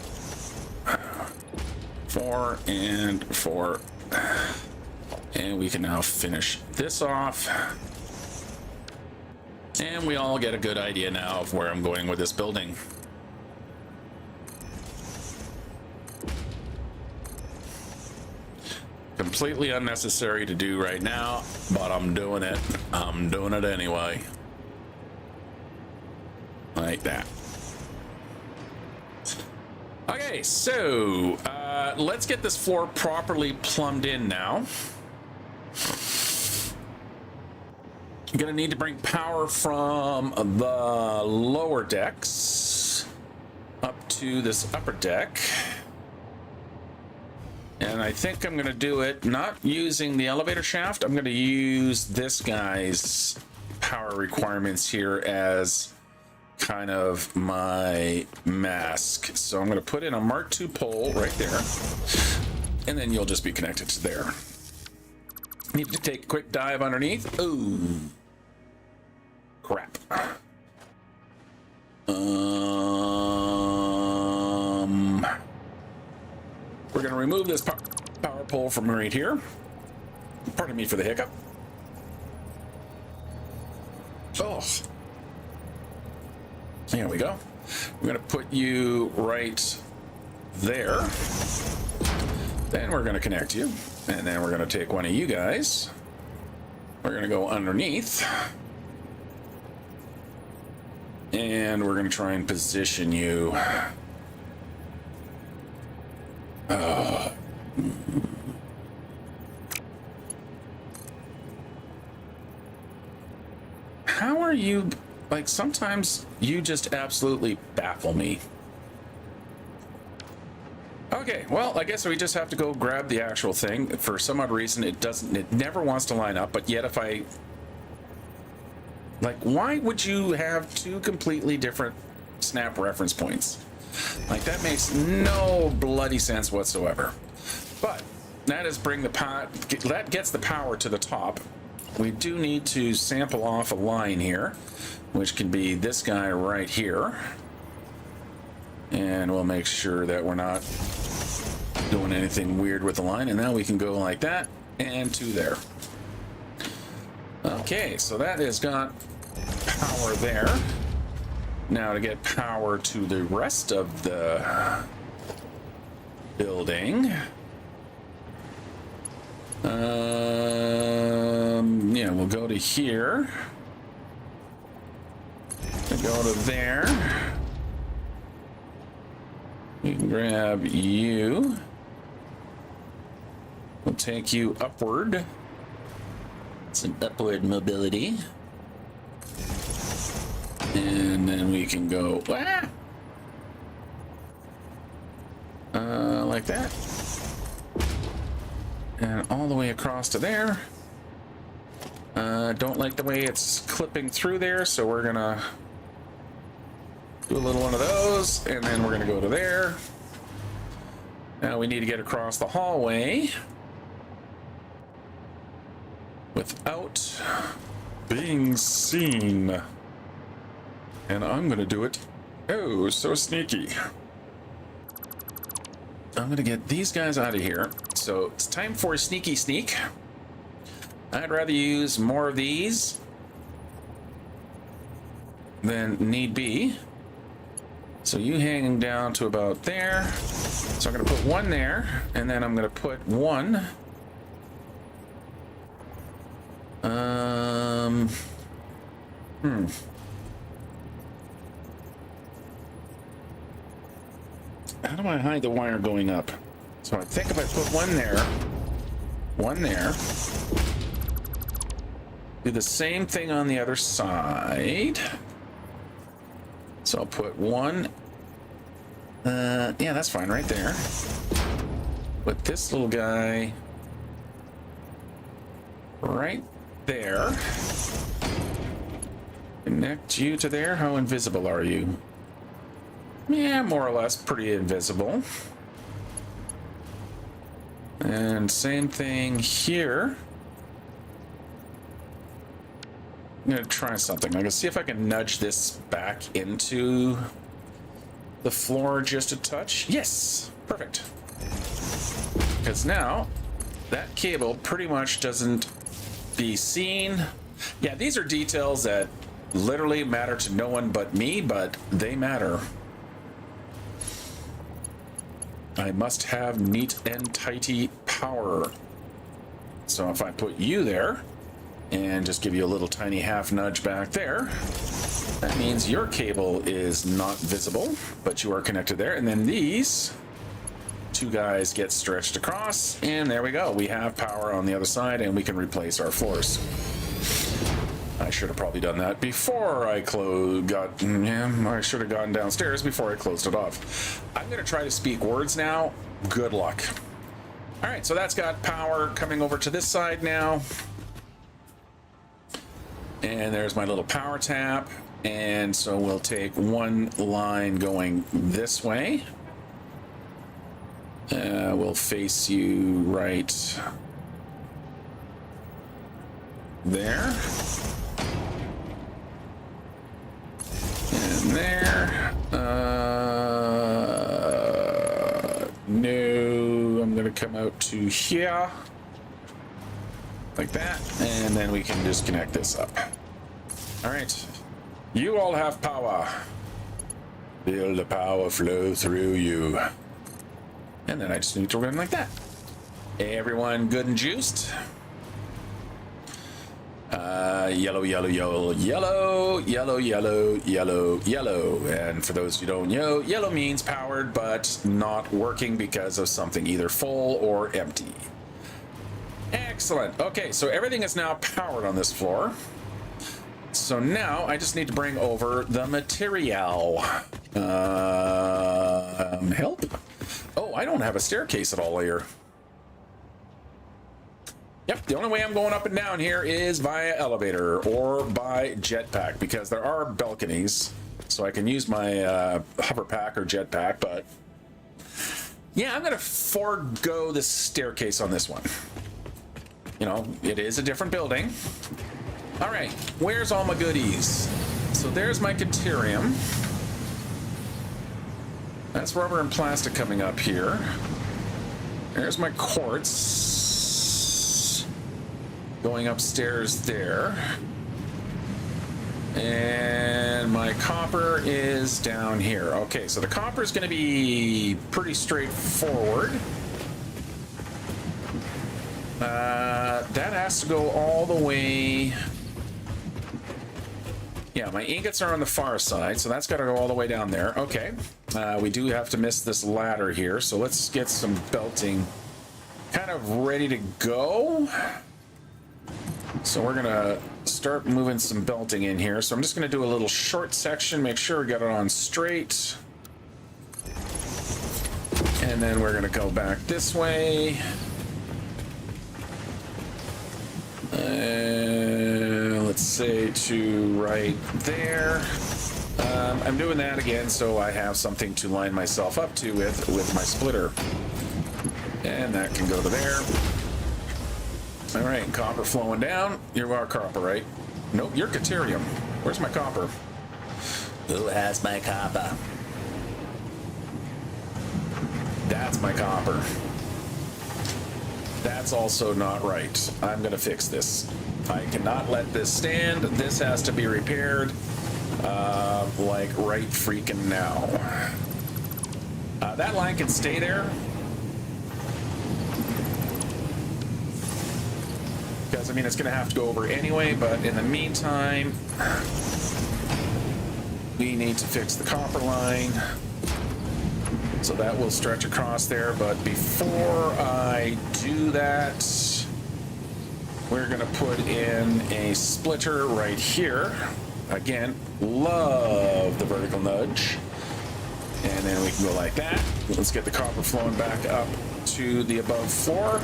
4 and 4. And we can now finish this off. And we all get a good idea now of where I'm going with this building. Completely unnecessary to do right now, but I'm doing it. I'm doing it anyway. Like that. Okay, so let's get this floor properly plumbed in now. I'm gonna need to bring power from the lower decks up to this upper deck. And I think I'm gonna do it not using the elevator shaft. I'm gonna use this guy's power requirements here as kind of my mask. So I'm gonna put in a Mark II pole right there, and then you'll just be connected to there. Need to take a quick dive underneath. Ooh. Crap. We're gonna remove this power pole from right here. Pardon me for the hiccup. Oh. There we go. We're gonna put you right there. Then we're gonna connect you. And then we're gonna take one of you guys. We're gonna go underneath. And we're gonna try and position you. How are you, like, sometimes you just absolutely baffle me. Okay, well, I guess we just have to go grab the actual thing. For some odd reason, it never wants to line up, but yet if I, like, why would you have two completely different snap reference points? Like, that makes no bloody sense whatsoever. But that is that gets the power to the top. We do need to sample off a line here, which can be this guy right here. And we'll make sure that we're not doing anything weird with the line. And now we can go like that and to there. Okay, so that has got power there. Now to get power to the rest of the building. Yeah, we'll go to here. And go to there. We can grab you. We'll take you upward. It's an upward mobility. And then we can go like that. And all the way across to there. Don't like the way it's clipping through there, so we're gonna do a little one of those, and then we're gonna go to there. Now we need to get across the hallway without being seen. And I'm gonna do it, oh, so sneaky. I'm gonna get these guys out of here. So it's time for a sneaky sneak. I'd rather use more of these than need be. So you hang down to about there. So I'm gonna put one there, and then I'm gonna put one. do I hide the wire going up? So I think if I put one there, do the same thing on the other side. So I'll put one, yeah, that's fine right there. Put this little guy right there. Connect you to there. How invisible are you? Yeah, more or less pretty invisible. And same thing here. I'm gonna try something. I'm gonna see if I can nudge this back into the floor just a touch. Yes, perfect. Because now that cable pretty much doesn't be seen. Yeah, these are details that literally matter to no one but me, but they matter. I must have neat and tighty power. So if I put you there and just give you a little tiny half nudge back there, that means your cable is not visible, but you are connected there. And then these two guys get stretched across, and there we go. We have power on the other side, and we can replace our floors. I should have probably done that before I I should have gone downstairs before I closed it off. I'm going to try to speak words now. Good luck. All right, so that's got power coming over to this side now. And there's my little power tap. And so we'll take one line going this way. We'll face you right there. And there. No, I'm gonna come out to here. Like that. And then we can just connect this up. All right. You all have power. Feel the power flow through you. And then I just need to run like that. Everyone good and juiced? Yellow, yellow, yellow, yellow, yellow, yellow, yellow, yellow. And for those who don't know, yellow means powered, but not working because of something either full or empty. Excellent. Okay, so everything is now powered on this floor. So now I just need to bring over the material. Help? Oh, I don't have a staircase at all here. Yep, the only way I'm going up and down here is via elevator or by jetpack, because there are balconies, so I can use my hover pack or jetpack, but yeah, I'm gonna forego the staircase on this one. You know, it is a different building. All right, where's all my goodies? So there's my deuterium. That's rubber and plastic coming up here. There's my quartz going upstairs there. And my copper is down here. Okay, so the copper is going to be pretty straightforward. That has to go all the way. Yeah, my ingots are on the far side, so that's got to go all the way down there. Okay, we do have to miss this ladder here, so let's get some belting kind of ready to go. So we're gonna start moving some belting in here. So I'm just gonna do a little short section, make sure we got it on straight. And then we're gonna go back this way. Let's say to right there. I'm doing that again so I have something to line myself up to with my splitter. And that can go to there. All right, copper flowing down. You are copper, right? Nope, you're deuterium. Where's my copper? Who has my copper? That's my copper. That's also not right. I'm gonna fix this. I cannot let this stand. This has to be repaired, like right freaking now. That line can stay there. Because, I mean, it's going to have to go over anyway, but in the meantime, we need to fix the copper line. So that will stretch across there, but before I do that, we're gonna put in a splitter right here. Again, love the vertical nudge. And then we can go like that. Let's get the copper flowing back up to the above floor.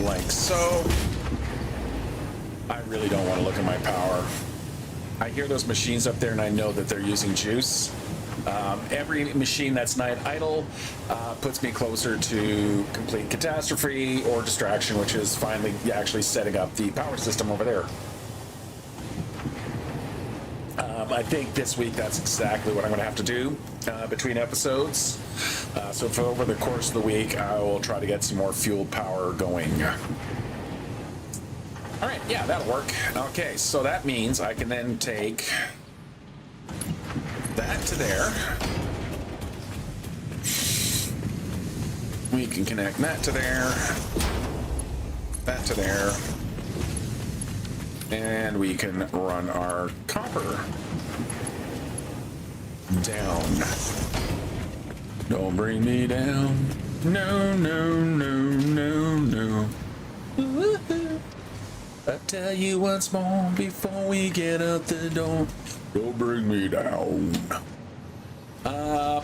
Like so. I really don't want to look at my power. I hear those machines up there and I know that they're using juice. Every machine that's night idle puts me closer to complete catastrophe or distraction, which is finally actually setting up the power system over there. I think this week that's exactly what I'm going to have to do between episodes. So for over the course of the week, I will try to get some more fuel power going. All right, yeah, that'll work. Okay, so that means I can then take that to there. We can connect that to there, that to there, and we can run our copper down. Don't bring me down. No, no, no, no, no. I tell you once more before we get out the door. Don't bring me down.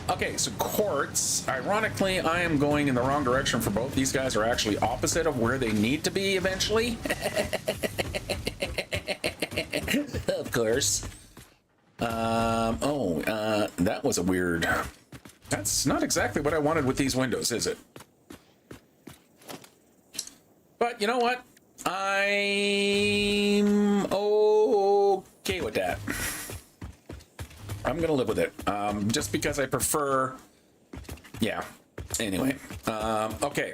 Okay, so quartz. Ironically, I am going in the wrong direction for both. These guys are actually opposite of where they need to be eventually. Of course. That was a weird... That's not exactly what I wanted with these windows, is it? But you know what? I'm okay with that. I'm gonna live with it. Just because I prefer... Yeah. Anyway. Okay.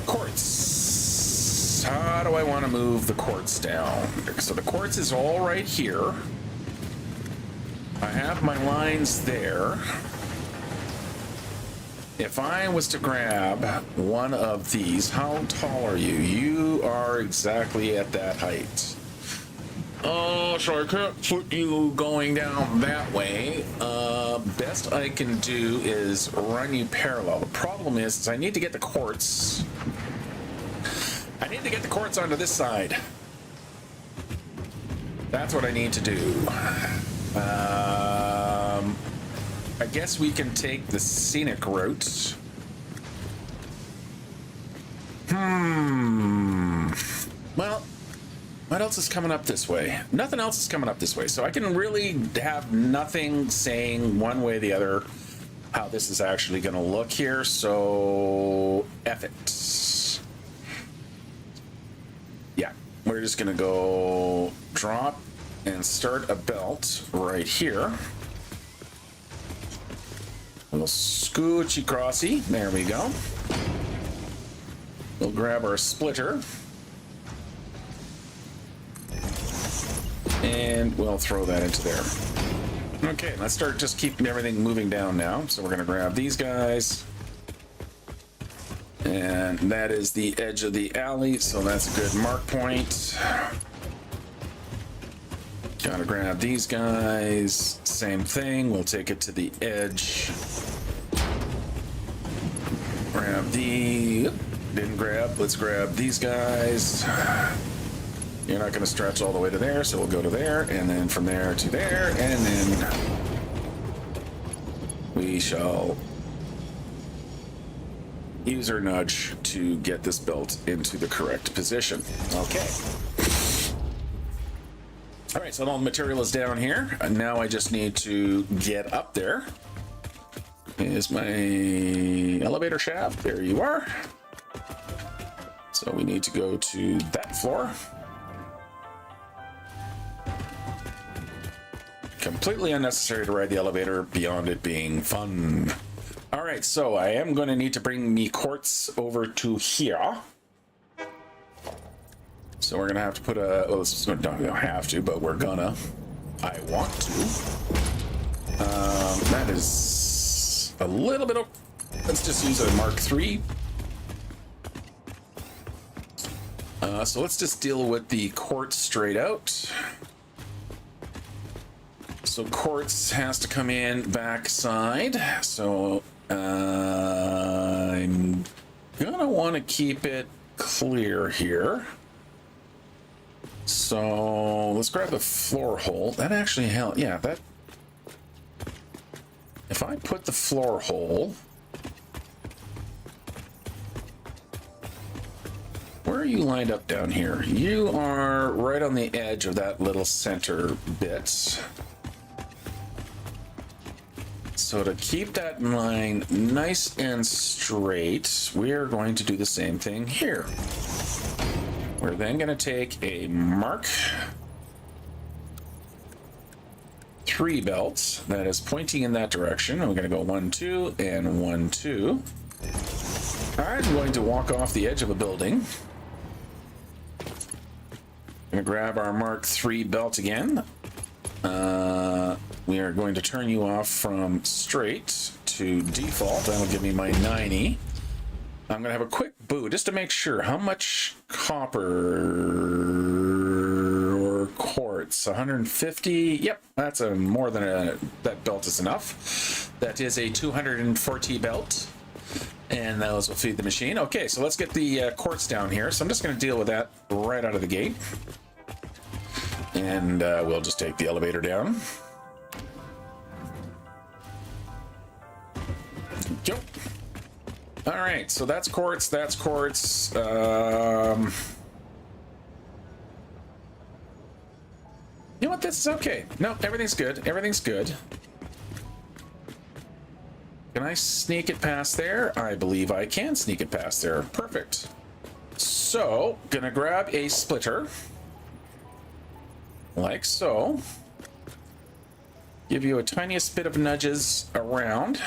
Quartz. How do I want to move the quartz down? So the quartz is all right here. I have my lines there. If I was to grab one of these, how tall are you? You are exactly at that height. Oh, so I can't put you going down that way. Best I can do is run you parallel. The problem is I need to get the quartz. I need to get the quartz onto this side. That's what I need to do. I guess we can take the scenic route. Well, what else is coming up this way? Nothing else is coming up this way, so I can really have nothing saying one way or the other how this is actually going to look here, so F it. Yeah, we're just going to go drop and start a belt right here. A little scoochy crossy. There we go. We'll grab our splitter. And we'll throw that into there. Okay, let's start just keeping everything moving down now. So we're going to grab these guys. And that is the edge of the alley, so that's a good mark point. Gotta grab these guys. Same thing. We'll take it to the edge. Grab the... Didn't grab. Let's grab these guys. You're not going to stretch all the way to there, so we'll go to there, and then from there to there, and then we shall use our nudge to get this belt into the correct position. Okay. All right, so all the material is down here, and now I just need to get up there. Here's my elevator shaft. There you are. So we need to go to that floor. Completely unnecessary to ride the elevator beyond it being fun. All right, so I am going to need to bring me quartz over to here. So we're gonna have to put a, well, don't have to, but we're gonna. I want to. That is a little bit of, let's just use a Mark III. So let's just deal with the quartz straight out. So quartz has to come in backside. So I'm gonna want to keep it clear here. So let's grab the floor hole. That actually helped. Yeah, that. If I put the floor hole. Where are you lined up down here? You are right on the edge of that little center bit. So to keep that line nice and straight, we are going to do the same thing here. We're then going to take a Mark 3 belt that is pointing in that direction. We're going to go 1, 2, and 1, 2. I'm going to walk off the edge of a building. Going to grab our Mark 3 belt again. We are going to turn you off from straight to default. That'll give me my 90. I'm going to have a quick boo just to make sure. How much copper or quartz? 150? Yep, that's a more than a. That belt is enough. That is a 240 belt. And those will feed the machine. Okay, so let's get the quartz down here. So I'm just going to deal with that right out of the gate. And we'll just take the elevator down. Yep. All right, so that's quartz. That's quartz. You know what? This is okay. No, everything's good. Everything's good. Can I sneak it past there? I believe I can sneak it past there. Perfect. So, gonna grab a splitter. Like so. Give you a tiniest bit of nudges around.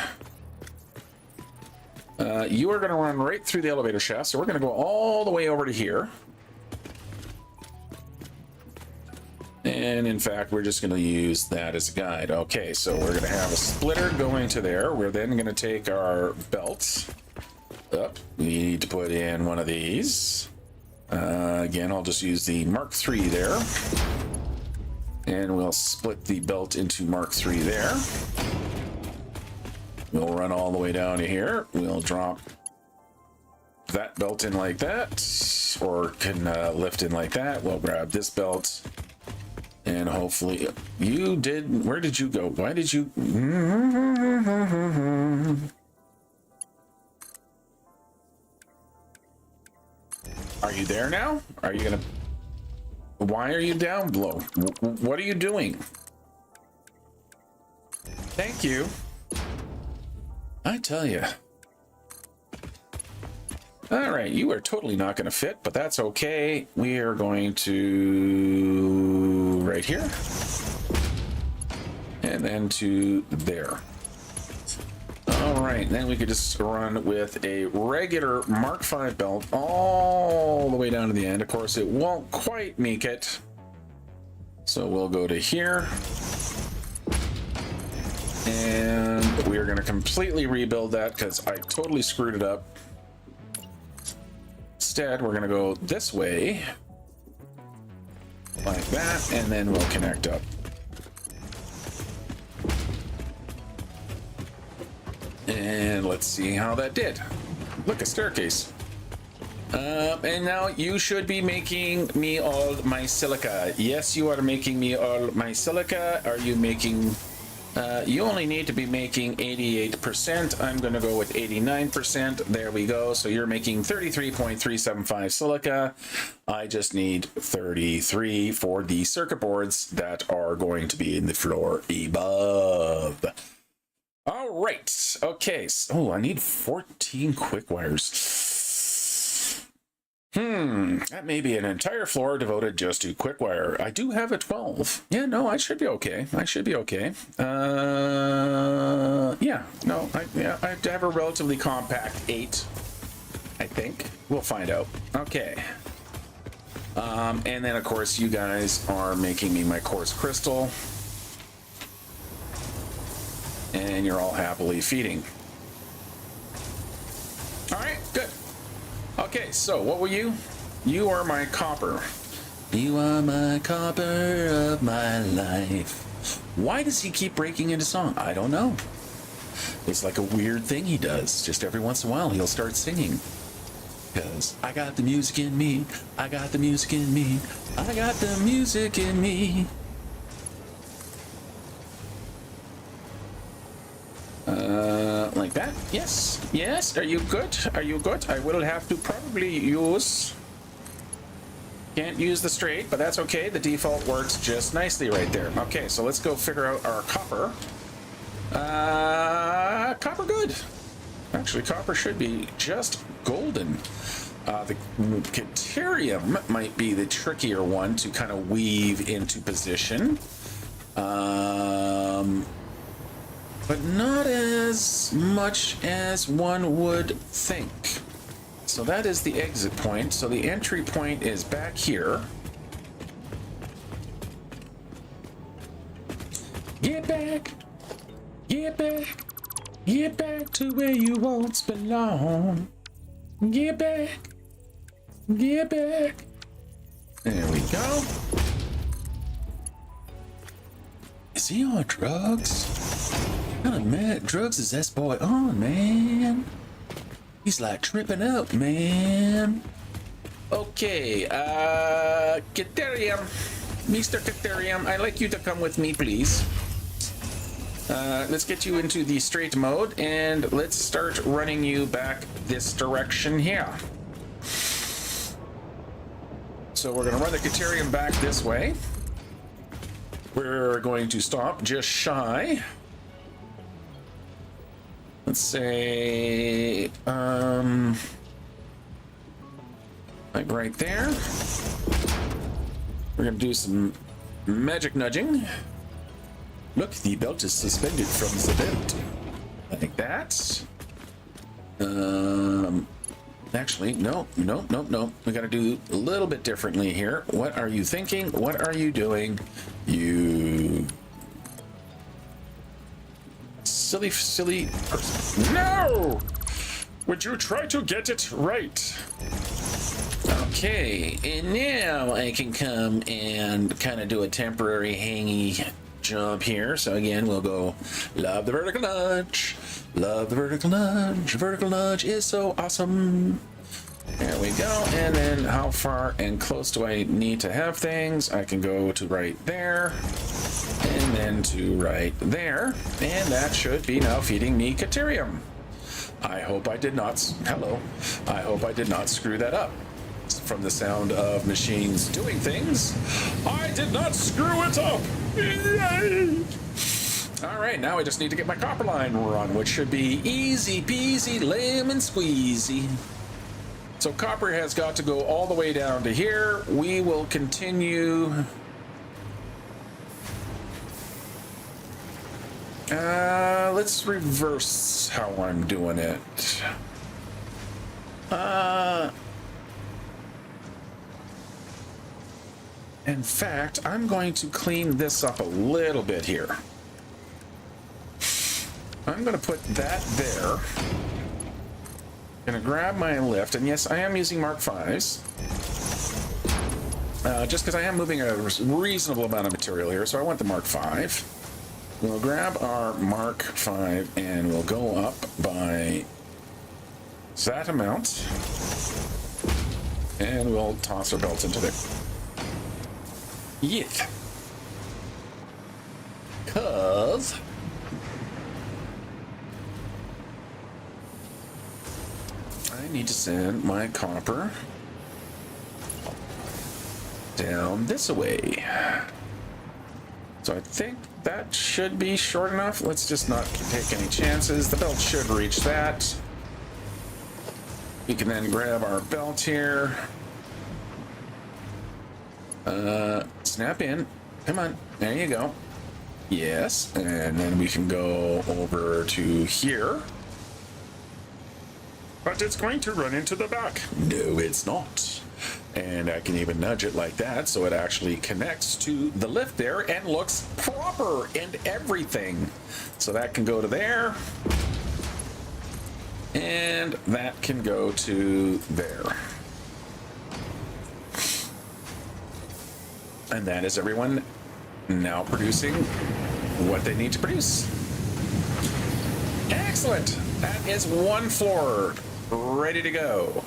You are gonna run right through the elevator shaft, so we're gonna go all the way over to here. And in fact, we're just going to use that as a guide. Okay, so we're going to have a splitter going to there. We're then going to take our belt up. We need to put in one of these. Again, I'll just use the Mark III there. And we'll split the belt into Mark III there. We'll run all the way down to here. We'll drop that belt in like that. Or can lift in like that. We'll grab this belt. And hopefully you did. Where did you go? Why did you? Are you there now? Are you gonna? Why are you down below? What are you doing? Thank you. I tell you. All right, you are totally not going to fit, but that's okay. We are going to right here and then to there. All right, then we could just run with a regular Mark V belt all the way down to the end. Of course, it won't quite make it. So we'll go to here. And we are going to completely rebuild that because I totally screwed it up. Instead, we're going to go this way, like that, and then we'll connect up. And let's see how that did. Look, a staircase. And now you should be making me all my silica. Yes, you are making me all my silica. Are you making... you only need to be making 88%. I'm going to go with 89%. There we go. So you're making 33.375 silica. I just need 33 for the circuit boards that are going to be in the floor above. All right. Okay. So, I need 14 quick wires. That may be an entire floor devoted just to quick wire. I do have a 12. Yeah, no, I should be okay. I should be okay. Yeah, no, I have a relatively compact 8, I think. We'll find out. Okay. And then, of course, you guys are making me my quartz crystal. And you're all happily feeding. All right, good. Okay, so what were you? You are my copper. You are my copper of my life. Why does he keep breaking into song? I don't know. It's like a weird thing he does. Just every once in a while, he'll start singing. Because I got the music in me. I got the music in me. I got the music in me. Like that. Yes. Yes. Are you good? Are you good? I will have to probably use... Can't use the straight, but that's okay. The default works just nicely right there. Okay, so let's go figure out our copper. Copper good. Actually, copper should be just golden. The Caterium might be the trickier one to kind of weave into position. But not as much as one would think. So that is the exit point. So the entry point is back here. Get back. Get back. Get back to where you once belong. Get back. Get back. There we go. Is he on drugs? What kind of mad drugs is this boy on, man? He's like tripping out, man. Okay, Caterium. Mr. Caterium, I'd like you to come with me, please. Let's get you into the straight mode, and let's start running you back this direction here. So we're going to run the Caterium back this way. We're going to stop just shy. Let's say, like right there. We're going to do some magic nudging. Look, the belt is suspended from the belt. Like that. Actually, no. We got to do a little bit differently here. What are you thinking? What are you doing? You silly person. No! Would you try to get it right? Okay, and now I can come and kind of do a temporary hangy jump here. So again, we'll go, love the vertical nudge. Love the vertical nudge. Vertical nudge is so awesome. There we go. And then how far and close do I need to have things? I can go to right there. And then to right there. And that should be now feeding me Caterium. I hope I did not... Hello. I hope I did not screw that up. From the sound of machines doing things, I did not screw it up. Yay! All right, now I just need to get my copper line run, which should be easy peasy lemon squeezy. So copper has got to go all the way down to here. We will continue. Let's reverse how I'm doing it. In fact, I'm going to clean this up a little bit here. I'm going to put that there. Going to grab my lift, and yes, I am using Mark 5s. Just because I am moving a reasonable amount of material here, so I want the Mark 5. We'll grab our Mark 5 and we'll go up by that amount. And we'll toss our belt into there. Yeah. Cause I need to send my copper down this way. So I think that should be short enough. Let's just not take any chances. The belt should reach that. We can then grab our belt here. Snap in. Come on. There you go. Yes. And then we can go over to here. But it's going to run into the back. No, it's not. And I can even nudge it like that so it actually connects to the lift there and looks proper and everything. So that can go to there. And that can go to there. And that is everyone now producing what they need to produce. Excellent. That is one floor ready to go.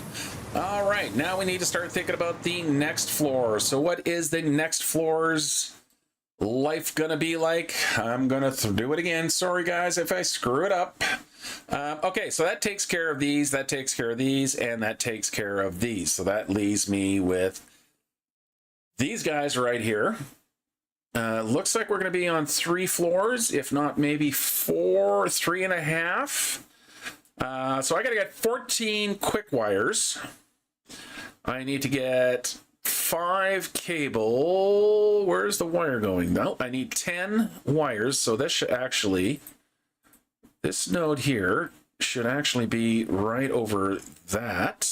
All right, now we need to start thinking about the next floor. So what is the next floor's life gonna be like? I'm gonna do it again. Sorry guys if I screw it up. Okay, so that takes care of these, that takes care of these, and that takes care of these. So that leaves me with these guys right here. Looks like we're going to be on 3 floors, if not maybe 4, 3.5. So I got to get 14 quick wires. I need to get 5 cable. Where's the wire going? No, I need 10 wires. So this should actually, this node here should actually be right over that.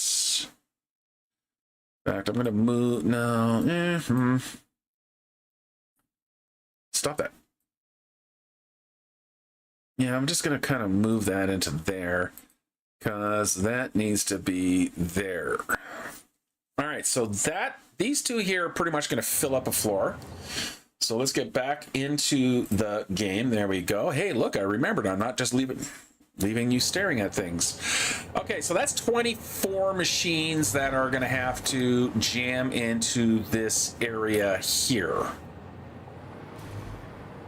In fact, I'm going to move, no, Stop that. Yeah, I'm just going to kind of move that into there because that needs to be there. All right, so these two here are pretty much going to fill up a floor. So let's get back into the game. There we go. Hey, look, I remembered. I'm not just leaving you staring at things. Okay, so that's 24 machines that are going to have to jam into this area here,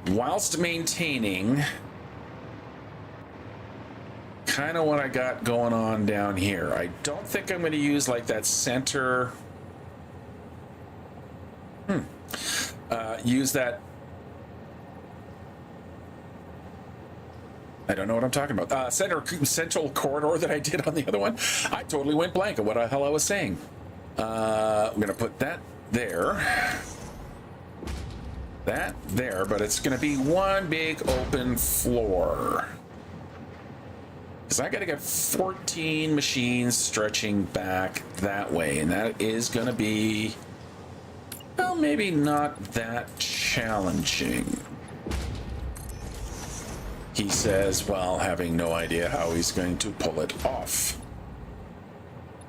whilst maintaining kind of what I got going on down here. I don't think I'm going to use like that center. Use that. I don't know what I'm talking about. Central corridor that I did on the other one. I totally went blank of what the hell I was saying. I'm going to put that there. That there, but it's going to be one big open floor. Because I got to get 14 machines stretching back that way. And that is going to be, well, maybe not that challenging. He says, while having no idea how he's going to pull it off.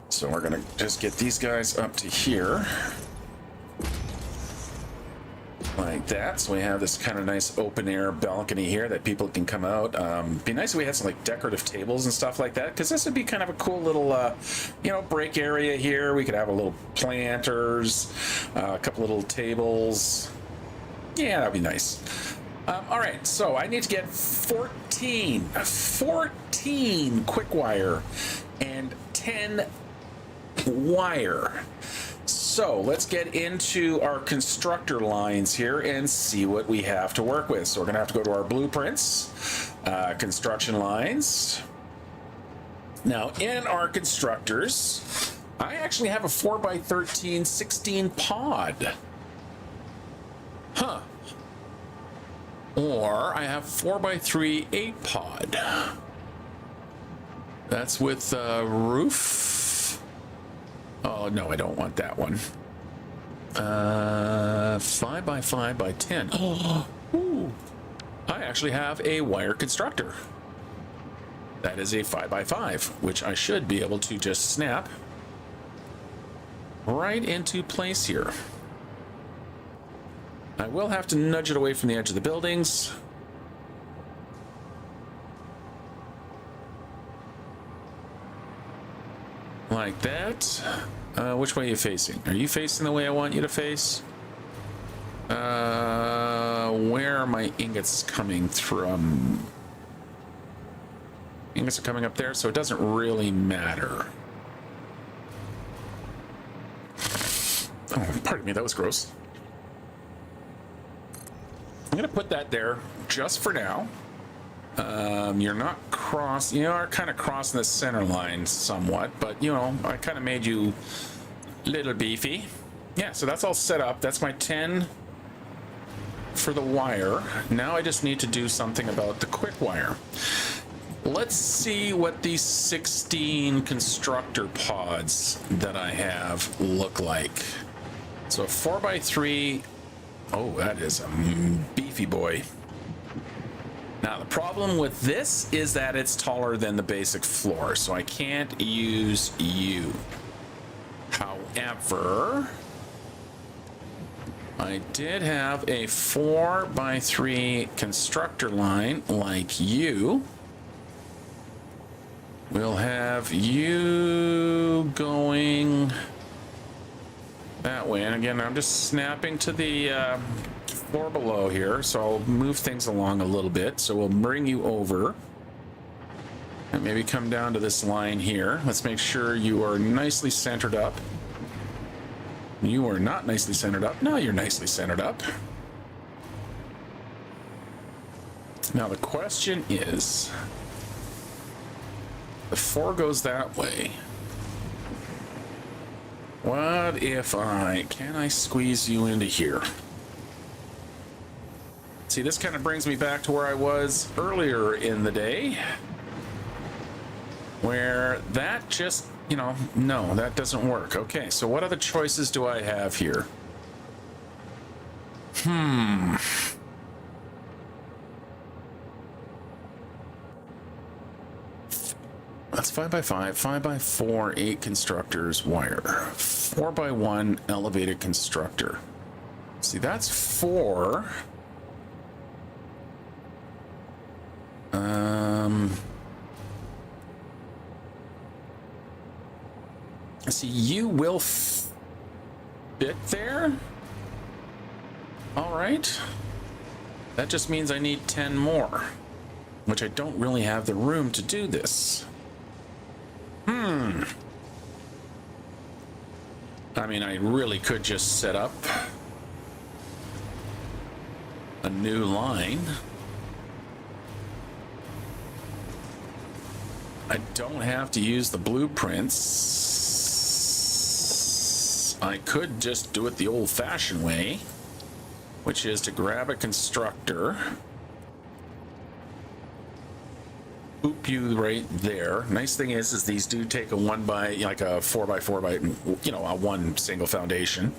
So we're going to just get these guys up to here. Like that. So we have this kind of nice open air balcony here that people can come out. Be nice if we had some like decorative tables and stuff like that, because this would be kind of a cool little break area here. We could have a little planters, a couple little tables. Yeah, that'd be nice. All right, so I need to get 14 quick wire and 10 wire. So let's get into our constructor lines here and see what we have to work with. So we're going to have to go to our blueprints, construction lines. Now in our constructors, I actually have a 4x13 16 pod. Huh. Or I have 4x3 8 pod. That's with roof. Oh, no, I don't want that one. 5x5x10. Oh, ooh. I actually have a wire constructor. That is a 5x5, which I should be able to just snap right into place here. I will have to nudge it away from the edge of the buildings. Like that. Which way are you facing? Are you facing the way I want you to face? Where are my ingots coming from? Ingots are coming up there, so it doesn't really matter. Oh, pardon me, that was gross. I'm gonna put that there just for now. You're not you are kind of crossing the center line somewhat, but I kind of made you a little beefy. Yeah, so that's all set up. That's my 10 for the wire. Now I just need to do something about the quick wire. Let's see what these 16 constructor pods that I have look like. So a 4x3. Oh, that is a beefy boy. Now, the problem with this is that it's taller than the basic floor, so I can't use you. However, I did have a 4x3 constructor line like you. We'll have you going that way. And again, I'm just snapping to the floor below here, so I'll move things along a little bit. So we'll bring you over and maybe come down to this line here. Let's make sure you are nicely centered up. You are not nicely centered up. No, you're nicely centered up. Now the question is, the 4 goes that way. What if can I squeeze you into here? See, this kind of brings me back to where I was earlier in the day, where that just, you know, no, that doesn't work. Okay, so what other choices do I have here? That's 5x5, 5x4, 8 constructors wire, 4x1 elevated constructor. See, that's 4. See, you will fit there. All right. That just means I need 10 more, which I don't really have the room to do this. I mean, I really could just set up a new line. I don't have to use the blueprints. I could just do it the old-fashioned way, which is to grab a constructor, boop you right there. Nice thing is these do take a 4x4 by, you know, a one single foundation.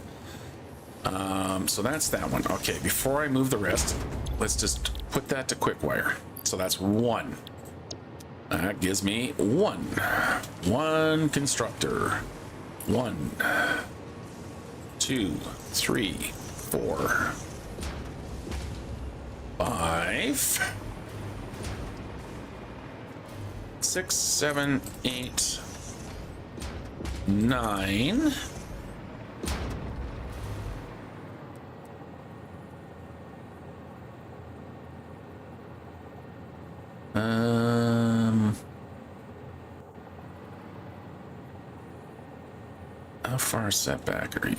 So that's that one. Okay, before I move the rest, let's just put that to quick wire. So that's 1. That gives me 1 constructor. 1, 2, 3, 4, 5, 6, 7, 8, 9. How far setback are you?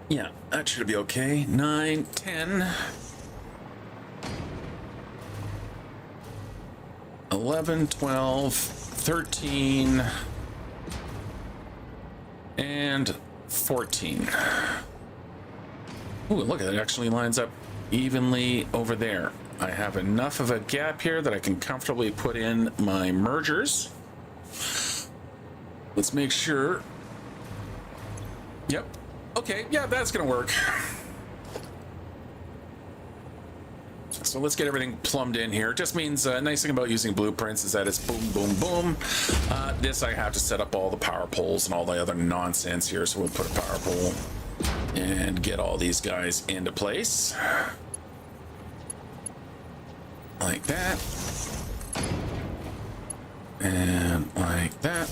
Yeah, that should be okay. 9, 10, 11, 12, 13, and 14. Ooh, look, it actually lines up evenly over there. I have enough of a gap here that I can comfortably put in my mergers. Let's make sure. Yep. Okay, yeah, that's gonna work. So let's get everything plumbed in here. It just means, nice thing about using blueprints is that it's boom, boom, boom. This I have to set up all the power poles and all the other nonsense here. So we'll put a power pole and get all these guys into place. Like that. And like that.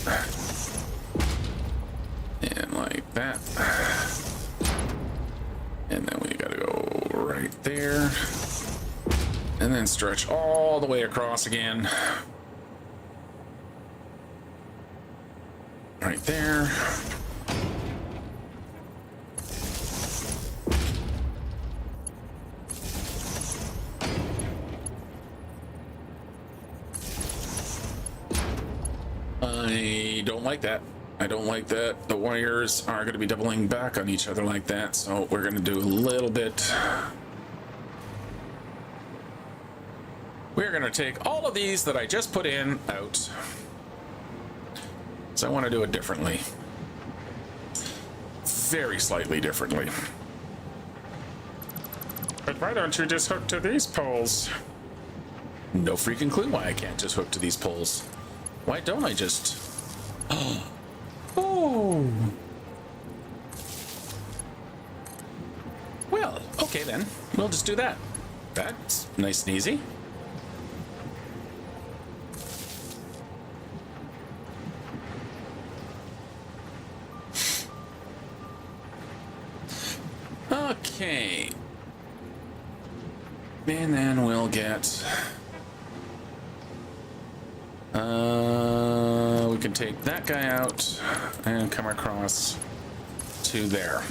And like that. And then we gotta go right there. And then stretch all the way across again. Right there. I don't like that. I don't like that. The wires are going to be doubling back on each other like that. So we're going to do a little bit. We're going to take all of these that I just put in out. So I want to do it differently. Very slightly differently. But why don't you just hook to these poles? No freaking clue why I can't just hook to these poles. Why don't I just... Oh. Well, okay then. We'll just do that. That's nice and easy. Okay. And then we'll get... we can take that guy out and come across to there.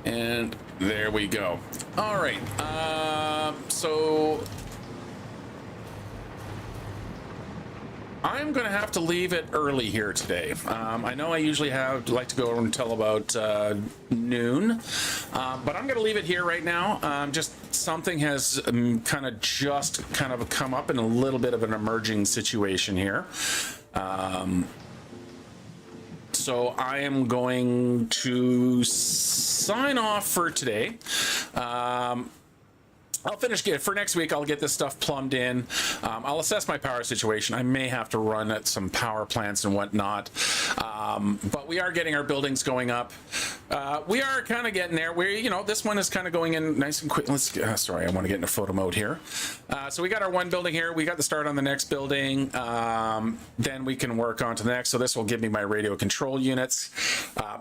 And there we go. All right. So I'm going to have to leave it early here today. I know I usually like to go until about noon, but I'm going to leave it here right now. Just something has kind of come up in a little bit of an emerging situation here. So I am going to sign off for today. I'll finish for next week. I'll get this stuff plumbed in. I'll assess my power situation. I may have to run at some power plants and whatnot. But we are getting our buildings going up. We are kind of getting there. This one is kind of going in nice and quick. Sorry, I want to get into photo mode here. So we got our one building here. We got the start on the next building. Then we can work on to the next. So this will give me my radio control units.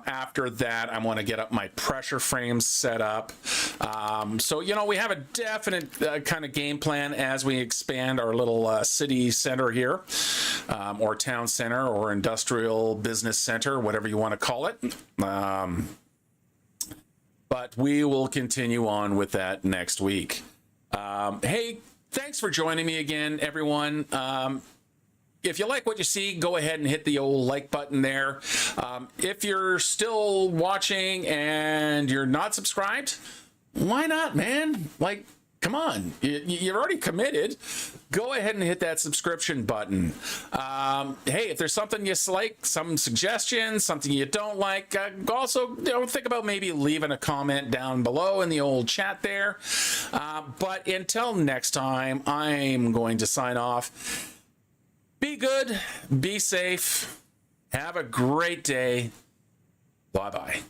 After that, I want to get up my pressure frames set up. So, we have a definite kind of game plan as we expand our little city center here, or town center, or industrial business center, whatever you want to call it. But we will continue on with that next week. Hey, thanks for joining me again, everyone. If you like what you see, go ahead and hit the old like button there. If you're still watching and you're not subscribed, why not, man? Come on, you're already committed. Go ahead and hit that subscription button. Hey, if there's something you like, some suggestions, something you don't like, also think about maybe leaving a comment down below in the old chat there. But until next time, I'm going to sign off. Be good, be safe, have a great day. Bye-bye.